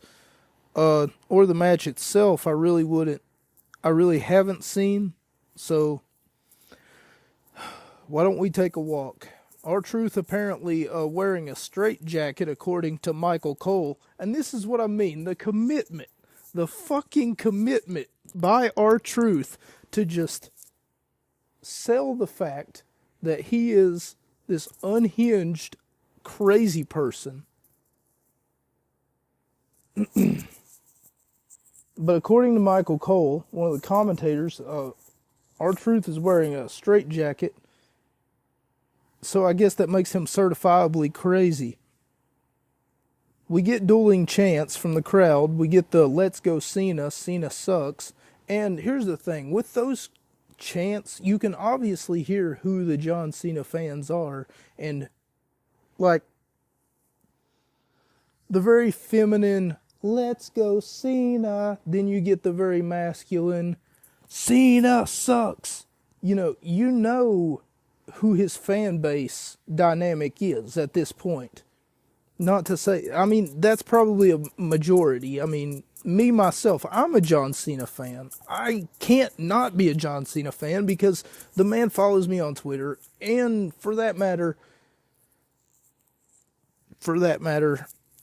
or the match itself, I really haven't seen. So why don't we take a walk? R-Truth apparently wearing a straitjacket, according to Michael Cole. And this is what I mean. The commitment. The fucking commitment by R-Truth to just sell the fact that he is this unhinged, crazy person. But according to Michael Cole, one of the commentators, R-Truth is wearing a straitjacket. So I guess that makes him certifiably crazy. We get dueling chants from the crowd. We get the "Let's go Cena, Cena sucks." And here's the thing. With those chants, you can obviously hear who the John Cena fans are. And, like, the very feminine, "Let's go Cena." Then you get the very masculine, "Cena sucks." You know who his fan base dynamic is at this point. Not to say, I mean, that's probably a majority. I mean, me, myself, I'm a John Cena fan. I can't not be a John Cena fan because the man follows me on Twitter. And for that matter,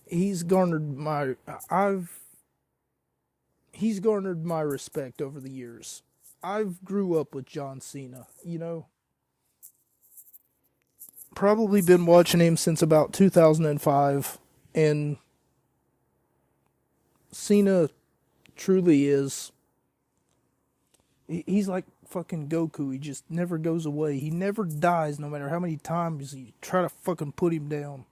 he's garnered my respect over the years. I've grew up with John Cena, probably been watching him since about 2005, and Cena truly is, he's like fucking Goku. He just never goes away. He never dies, no matter how many times you try to fucking put him down.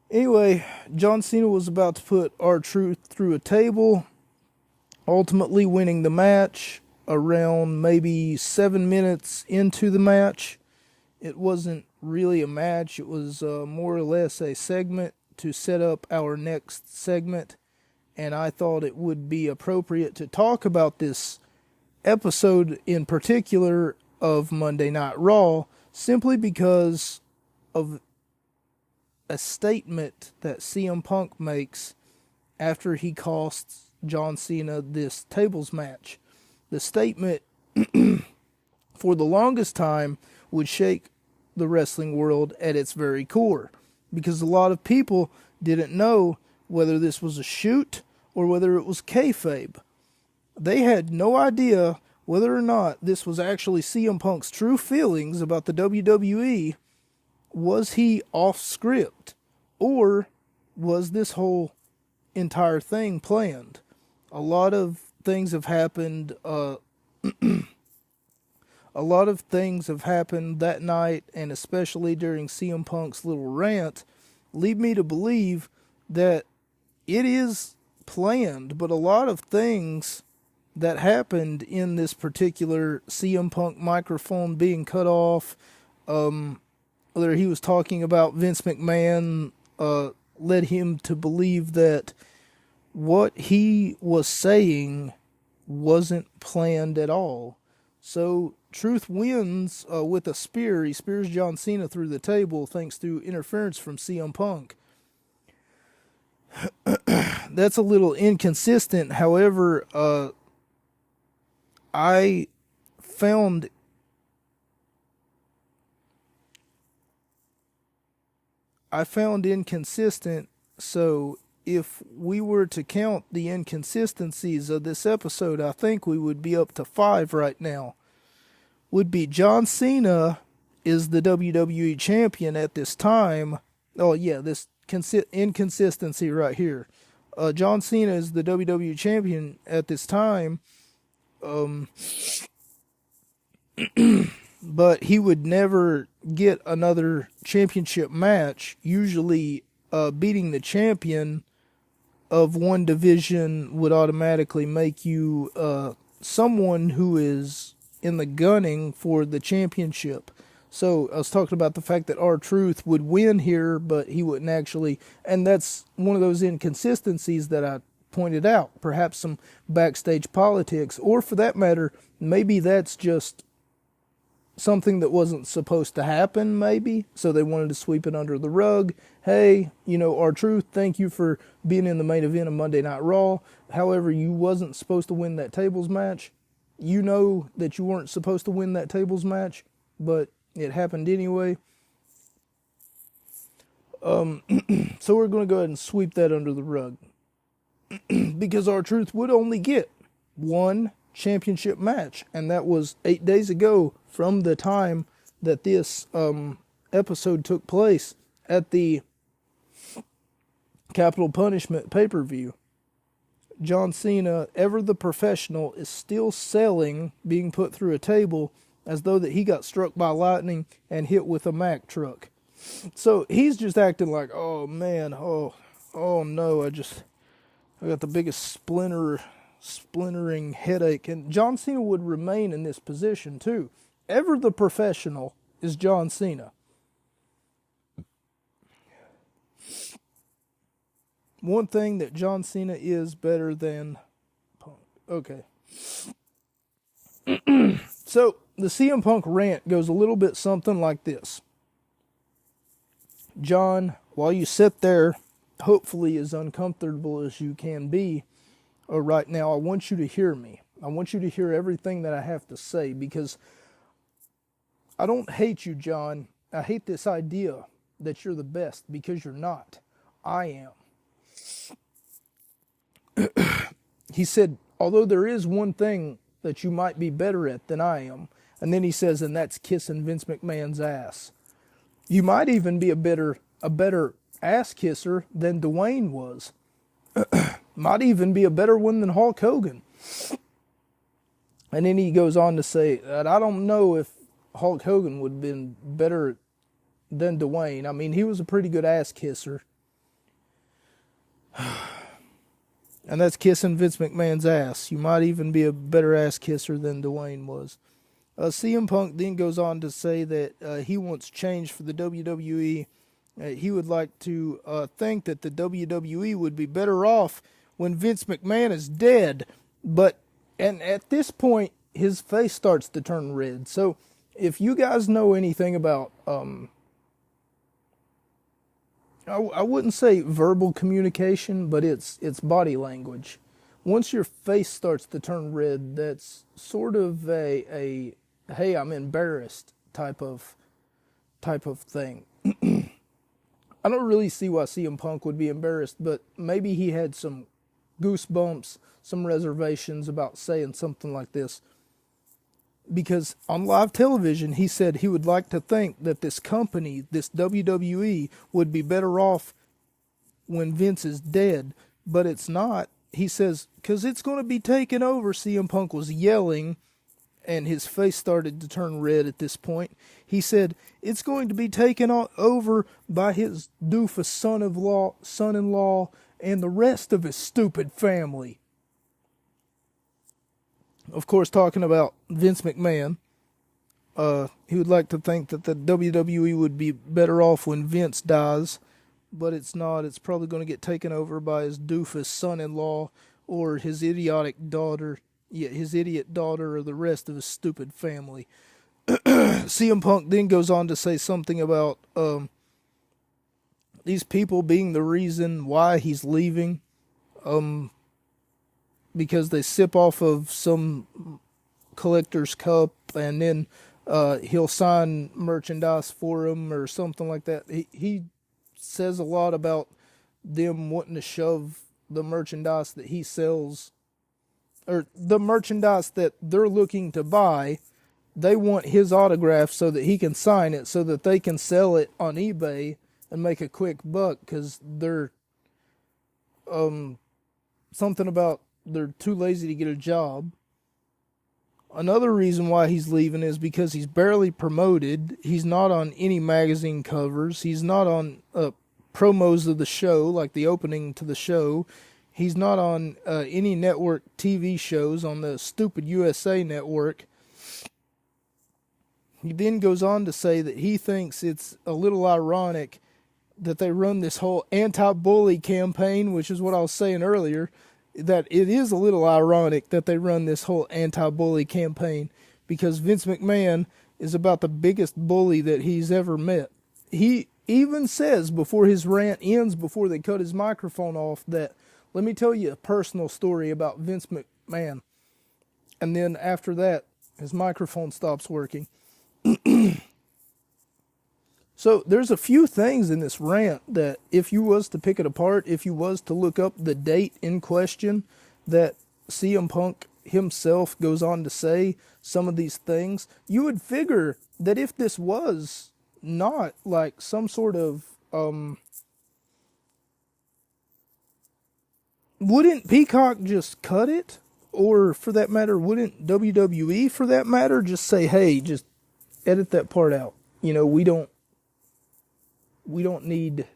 Anyway, John Cena was about to put R-Truth through a table, ultimately winning the match around maybe 7 minutes into the match. It wasn't really a match. It was more or less a segment to set up our next segment. And I thought it would be appropriate to talk about this episode in particular of Monday Night Raw, simply because of a statement that CM Punk makes after he costs John Cena this tables match. The statement, for the longest time, would shake the wrestling world at its very core, because a lot of people didn't know whether this was a shoot or whether it was kayfabe. They had no idea whether or not this was actually CM Punk's true feelings about the WWE. Was he off script, or was this whole entire thing planned? A lot of things have happened. A lot of things have happened that night, and especially during CM Punk's little rant, lead me to believe that it is planned. But a lot of things that happened in this particular CM Punk microphone being cut off, whether he was talking about Vince McMahon, led him to believe that what he was saying wasn't planned at all. So Truth wins with a spear. He spears John Cena through the table thanks to interference from CM Punk. That's a little inconsistent. However, I found inconsistent. So if we were to count the inconsistencies of this episode, I think we would be up to 5 right now. Would be John Cena is the WWE champion at this time. Oh yeah, this inconsistency right here. John Cena is the WWE champion at this time. But he would never get another championship match. Usually, beating the champion of one division would automatically make you someone who is in the gunning for the championship. So I was talking about the fact that R-Truth would win here, but he wouldn't actually, and that's one of those inconsistencies that I pointed out. Perhaps some backstage politics, or for that matter, maybe that's just something that wasn't supposed to happen, maybe. So they wanted to sweep it under the rug. Hey, R-Truth, thank you for being in the main event of Monday Night Raw. However, you wasn't supposed to win that tables match. You know that you weren't supposed to win that tables match, but it happened anyway. So we're going to go ahead and sweep that under the rug. Because R-Truth would only get one championship match, and that was 8 days ago from the time that this episode took place at the Capital Punishment pay-per-view. John Cena, ever the professional, is still selling being put through a table as though that he got struck by lightning and hit with a Mack truck. So he's just acting like, oh man, oh no, I got the biggest splintering headache. And John Cena would remain in this position too. Ever the professional is John Cena. One thing that John Cena is better than Punk. Okay. So the CM Punk rant goes a little bit something like this. John, while you sit there, hopefully as uncomfortable as you can be right now, I want you to hear me. I want you to hear everything that I have to say, because I don't hate you, John. I hate this idea that you're the best, because you're not. I am. He said, although there is one thing that you might be better at than I am, and then he says, and that's kissing Vince McMahon's ass. You might even be a better ass kisser than Dwayne was. Might even be a better one than Hulk Hogan. And then he goes on to say that I don't know if Hulk Hogan would have been better than Dwayne. I mean, he was a pretty good ass kisser. And that's kissing Vince McMahon's ass. You might even be a better ass kisser than Dwayne was. CM Punk then goes on to say that he wants change for the WWE. He would like to think that the WWE would be better off when Vince McMahon is dead. And at this point, his face starts to turn red. So if you guys know anything about, I wouldn't say verbal communication, but it's body language. Once your face starts to turn red, that's sort of a hey, I'm embarrassed type of thing. I don't really see why CM Punk would be embarrassed, but maybe he had some goosebumps, some reservations about saying something like this. Because on live television, he said he would like to think that this company, this WWE, would be better off when Vince is dead, but it's not. He says, because it's going to be taken over. CM Punk was yelling, and his face started to turn red at this point. He said, it's going to be taken over by his doofus son-in-law, and the rest of his stupid family. Of course, talking about Vince McMahon, he would like to think that the WWE would be better off when Vince dies, but it's not. It's probably going to get taken over by his doofus son-in-law or his idiotic daughter, yeah, his idiot daughter or the rest of his stupid family. CM Punk then goes on to say something about these people being the reason why he's leaving, because they sip off of some collector's cup, and then he'll sign merchandise for him or something like that. He says a lot about them wanting to shove the merchandise that he sells, or the merchandise that they're looking to buy. They want his autograph so that he can sign it, so that they can sell it on eBay and make a quick buck, because they're something about they're too lazy to get a job. Another reason why he's leaving is because he's barely promoted. He's not on any magazine covers. He's not on promos of the show, like the opening to the show. He's not on any network TV shows on the stupid USA network. He then goes on to say that he thinks it's a little ironic that they run this whole anti-bully campaign, which is what I was saying earlier, that it is a little ironic that they run this whole anti-bully campaign, because Vince McMahon is about the biggest bully that he's ever met. He even says before his rant ends, before they cut his microphone off, that, let me tell you a personal story about Vince McMahon. And then after that, his microphone stops working. So there's a few things in this rant that if you was to pick it apart, if you was to look up the date in question, that CM Punk himself goes on to say some of these things, you would figure that if this was not like some sort of, wouldn't Peacock just cut it? Or for that matter, wouldn't WWE for that matter just say, hey, just edit that part out? You know, we don't need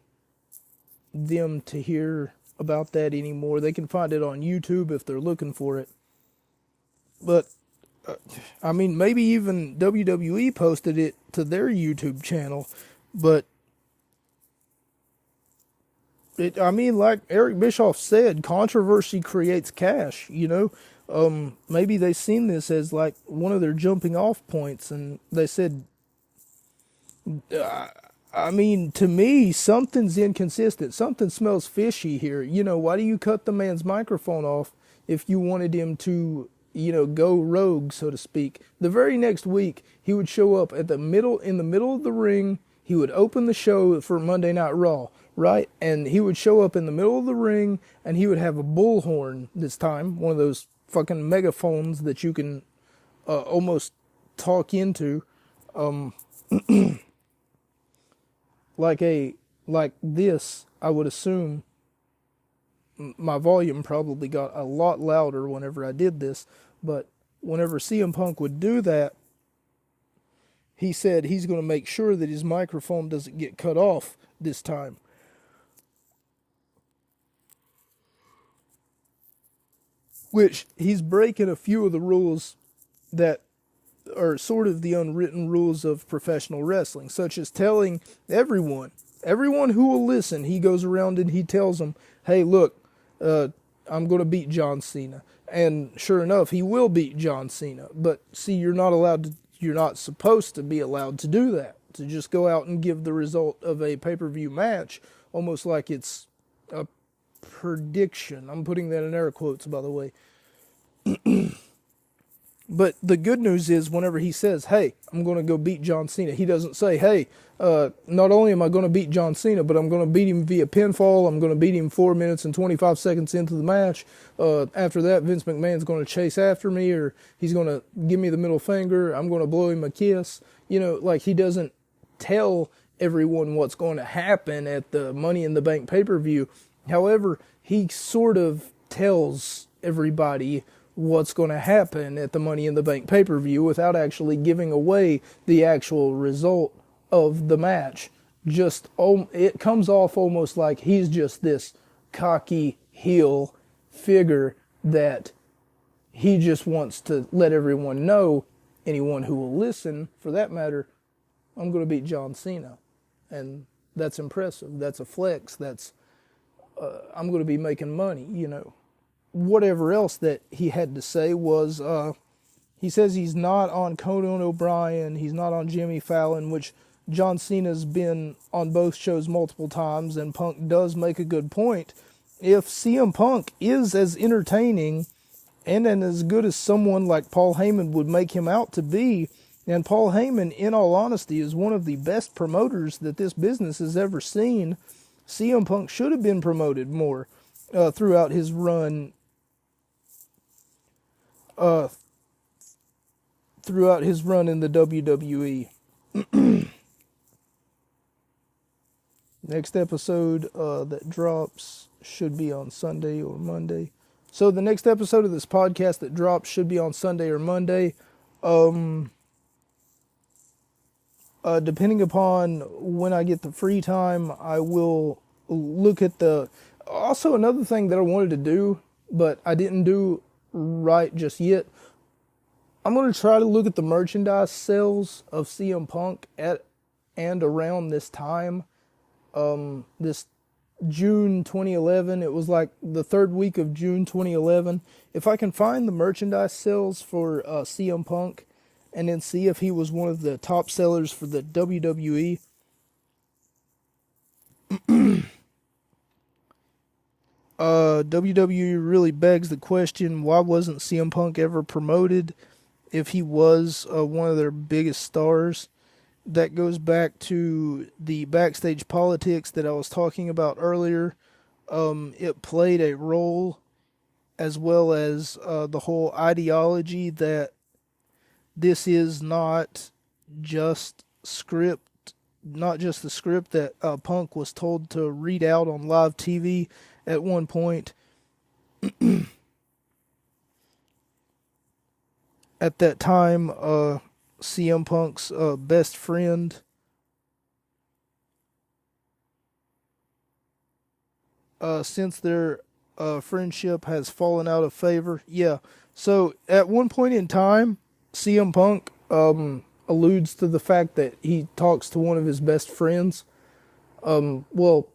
them to hear about that anymore. They can find it on YouTube if they're looking for it. But, I mean, maybe even WWE posted it to their YouTube channel. But, like Eric Bischoff said, controversy creates cash, you know. Maybe they seen this as like one of their jumping off points, and they said, I mean, to me, something's inconsistent. Something smells fishy here. You know, why do you cut the man's microphone off if you wanted him to, you know, go rogue, so to speak? The very next week, he would show up in the middle of the ring. He would open the show for Monday Night Raw, right? And he would show up in the middle of the ring, and he would have a bullhorn this time, one of those fucking megaphones that you can almost talk into. Like this, I would assume. My volume probably got a lot louder whenever I did this, but whenever CM Punk would do that, he said he's going to make sure that his microphone doesn't get cut off this time. Which, he's breaking a few of the rules that are sort of the unwritten rules of professional wrestling, such as telling everyone who will listen, he goes around and he tells them, hey, look, I'm going to beat John Cena. And sure enough, he will beat John Cena. But see, you're not supposed to be allowed to do that, to just go out and give the result of a pay-per-view match, almost like it's a prediction. I'm putting that in air quotes, by the way. But the good news is, whenever he says, hey, I'm going to go beat John Cena, he doesn't say, hey, not only am I going to beat John Cena, but I'm going to beat him via pinfall. I'm going to beat him 4 minutes and 25 seconds into the match. After that, Vince McMahon's going to chase after me, or he's going to give me the middle finger. I'm going to blow him a kiss. You know, like, he doesn't tell everyone what's going to happen at the Money in the Bank pay-per-view. However, he sort of tells everybody what's going to happen at the Money in the Bank pay-per-view without actually giving away the actual result of the match. It comes off almost like he's just this cocky heel figure that he just wants to let everyone know, anyone who will listen, for that matter, I'm going to beat John Cena. And that's impressive. That's a flex. I'm going to be making money, you know. whatever else that he had to say was, he says he's not on Conan O'Brien, he's not on Jimmy Fallon, which John Cena's been on both shows multiple times, and Punk does make a good point. If CM Punk is as entertaining and as good as someone like Paul Heyman would make him out to be, and Paul Heyman, in all honesty, is one of the best promoters that this business has ever seen, CM Punk should have been promoted more throughout his run. Throughout his run in the WWE. Next episode that drops should be on Sunday or Monday. So the next episode of this podcast that drops should be on Sunday or Monday. Depending upon when I get the free time, I will look at the... Also, another thing that I wanted to do, but I didn't do right just yet, I'm going to try to look at the merchandise sales of CM Punk at and around this time. This June 2011, it was like the third week of June 2011. If I can find the merchandise sales for CM Punk and then see if he was one of the top sellers for the WWE. WWE really begs the question, why wasn't CM Punk ever promoted if he was one of their biggest stars? That goes back to the backstage politics that I was talking about earlier. It played a role, as well as the whole ideology that this is not just the script that Punk was told to read out on live TV at one point. At that time, CM Punk's best friend, since their friendship has fallen out of favor. Yeah, so at one point in time, CM Punk alludes to the fact that he talks to one of his best friends. Well,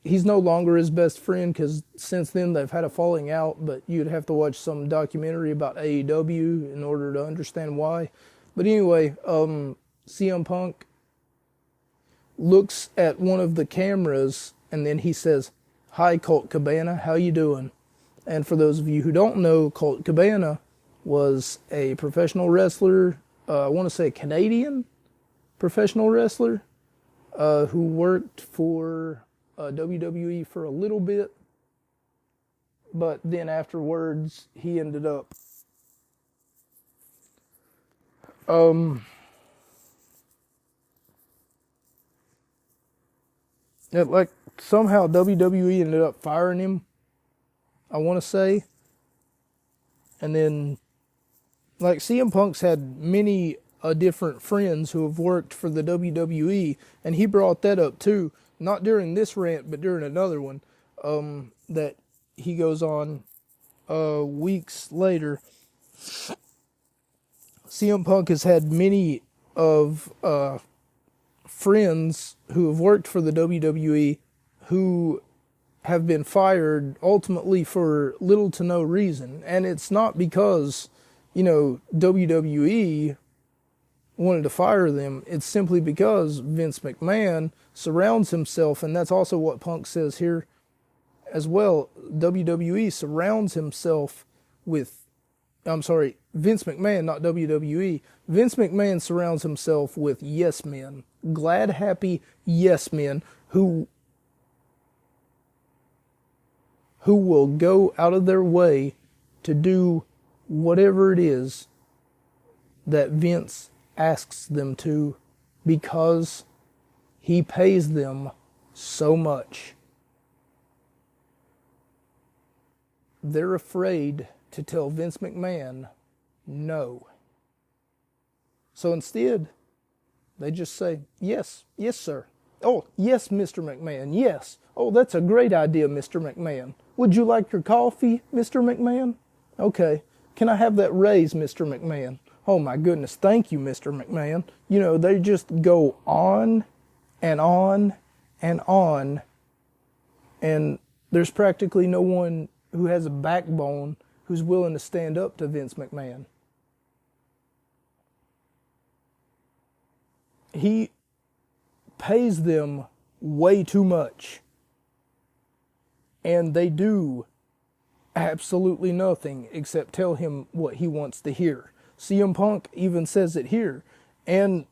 he's no longer his best friend because since then they've had a falling out, but you'd have to watch some documentary about AEW in order to understand why. But anyway, CM Punk looks at one of the cameras and then he says, "Hi, Colt Cabana, how you doing?" And for those of you who don't know, Colt Cabana was a professional wrestler, I want to say Canadian professional wrestler, who worked for WWE for a little bit, but then afterwards he ended up somehow WWE ended up firing him, I want to say. And then, like, CM Punk's had many different friends who have worked for the WWE, and he brought that up too, not during this rant, but during another one, that he goes on weeks later. CM Punk has had many of friends who have worked for the WWE who have been fired ultimately for little to no reason. And it's not because, WWE wanted to fire them. It's simply because Vince McMahon surrounds himself, and that's also what Punk says here as well. WWE surrounds himself with... Vince McMahon, not WWE. Vince McMahon surrounds himself with yes men. Glad, happy yes men who will go out of their way to do whatever it is that Vince asks them to because he pays them so much. They're afraid to tell Vince McMahon no. So instead, they just say, yes, sir. Oh, yes, Mr. McMahon, yes. Oh, that's a great idea, Mr. McMahon. Would you like your coffee, Mr. McMahon? Okay. Can I have that raise, Mr. McMahon? Oh my goodness, thank you, Mr. McMahon. They just go on and on and on, and there's practically no one who has a backbone, who's willing to stand up to Vince McMahon. He pays them way too much, and they do absolutely nothing except tell him what he wants to hear. CM Punk even says it here. And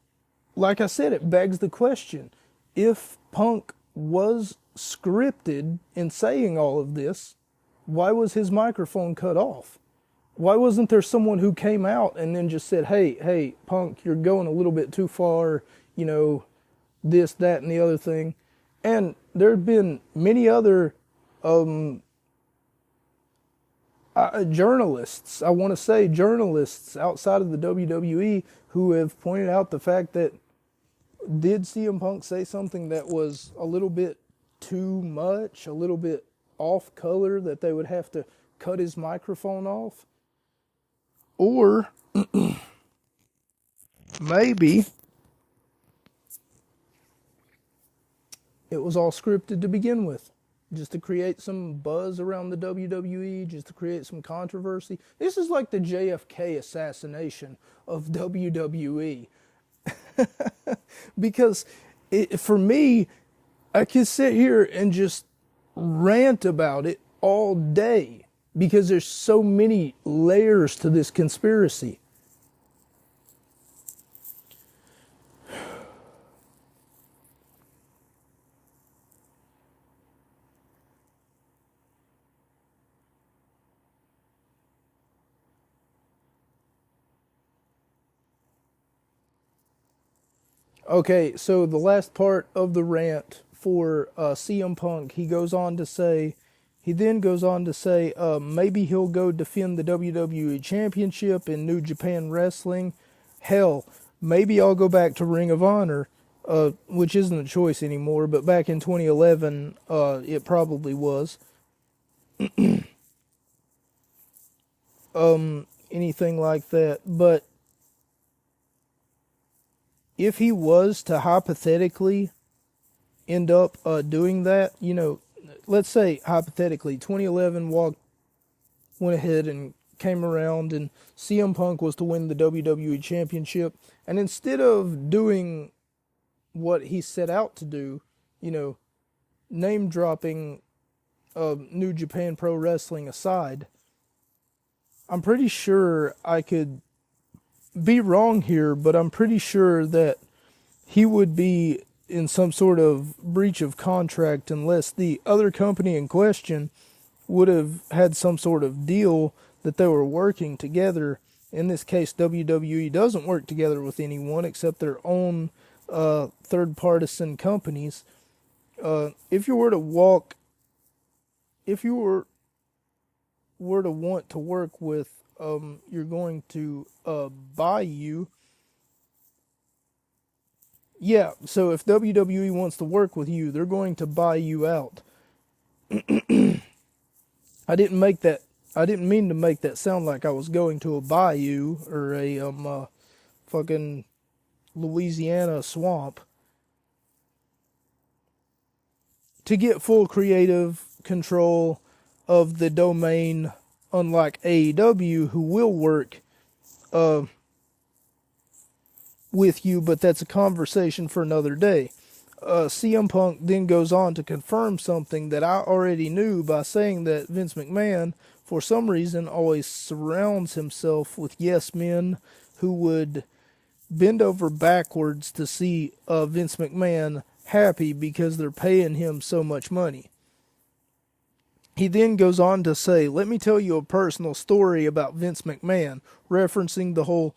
like I said, it begs the question, if Punk was scripted in saying all of this, why was his microphone cut off? Why wasn't there someone who came out and then just said, hey, Punk, you're going a little bit too far, this, that, and the other thing. And there have been many other journalists, journalists outside of the WWE who have pointed out the fact that, did CM Punk say something that was a little bit too much, a little bit off color, that they would have to cut his microphone off? Or maybe it was all scripted to begin with, just to create some buzz around the WWE, just to create some controversy. This is like the JFK assassination of WWE. Because for me, I could sit here and just rant about it all day, because there's so many layers to this conspiracy. Okay, so the last part of the rant for CM Punk, he then goes on to say, maybe he'll go defend the WWE Championship in New Japan Wrestling. Hell, maybe I'll go back to Ring of Honor, which isn't a choice anymore, but back in 2011, it probably was. Anything like that, but if he was to hypothetically end up doing that, let's say hypothetically 2011 went ahead and came around and CM Punk was to win the WWE Championship, and instead of doing what he set out to do, name dropping New Japan Pro Wrestling aside, I'm pretty sure, I could be wrong here, but I'm pretty sure that he would be in some sort of breach of contract unless the other company in question would have had some sort of deal that they were working together. In this case, WWE doesn't work together with anyone except their own third partisan companies. If you were to want to work with you're going to buy you. Yeah, so if WWE wants to work with you, they're going to buy you out. I didn't mean to make that sound like I was going to a bayou or a fucking Louisiana swamp. To get full creative control of the domain, unlike AEW, who will work with you, but that's a conversation for another day. CM Punk then goes on to confirm something that I already knew by saying that Vince McMahon, for some reason, always surrounds himself with yes men who would bend over backwards to see Vince McMahon happy because they're paying him so much money. He then goes on to say, let me tell you a personal story about Vince McMahon, referencing the whole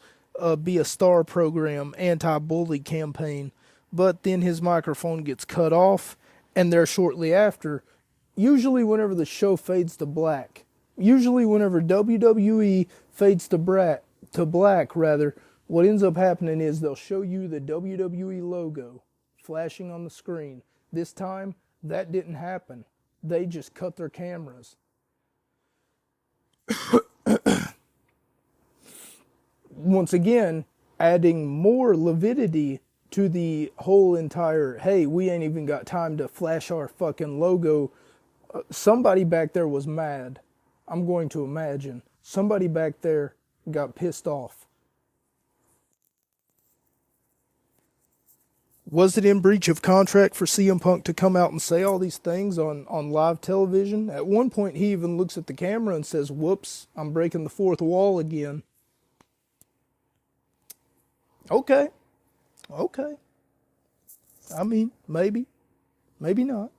Be a Star program anti-bully campaign. But then his microphone gets cut off, and there shortly after, usually whenever the show fades to black, usually whenever WWE fades to black, what ends up happening is they'll show you the WWE logo flashing on the screen. This time, that didn't happen. They just cut their cameras. Once again, adding more lividity to the whole entire, hey, we ain't even got time to flash our fucking logo. Somebody back there was mad. I'm going to imagine somebody back there got pissed off. Was it in breach of contract for CM Punk to come out and say all these things on live television? At one point, he even looks at the camera and says, "Whoops, I'm breaking the fourth wall again." Okay. I mean, maybe not.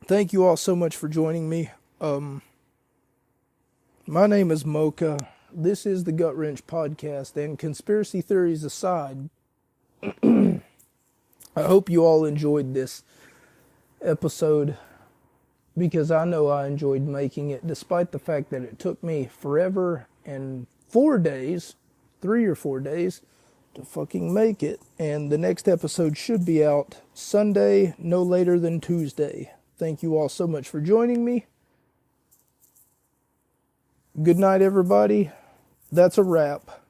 Thank you all so much for joining me. My name is Mocha. This is the Gut Wrench Podcast, and conspiracy theories aside, I hope you all enjoyed this episode, because I know I enjoyed making it, despite the fact that it took me forever and 4 days, 3 or 4 days, to fucking make it. And the next episode should be out Sunday, no later than Tuesday. Thank you all so much for joining me. Good night, everybody. That's a wrap.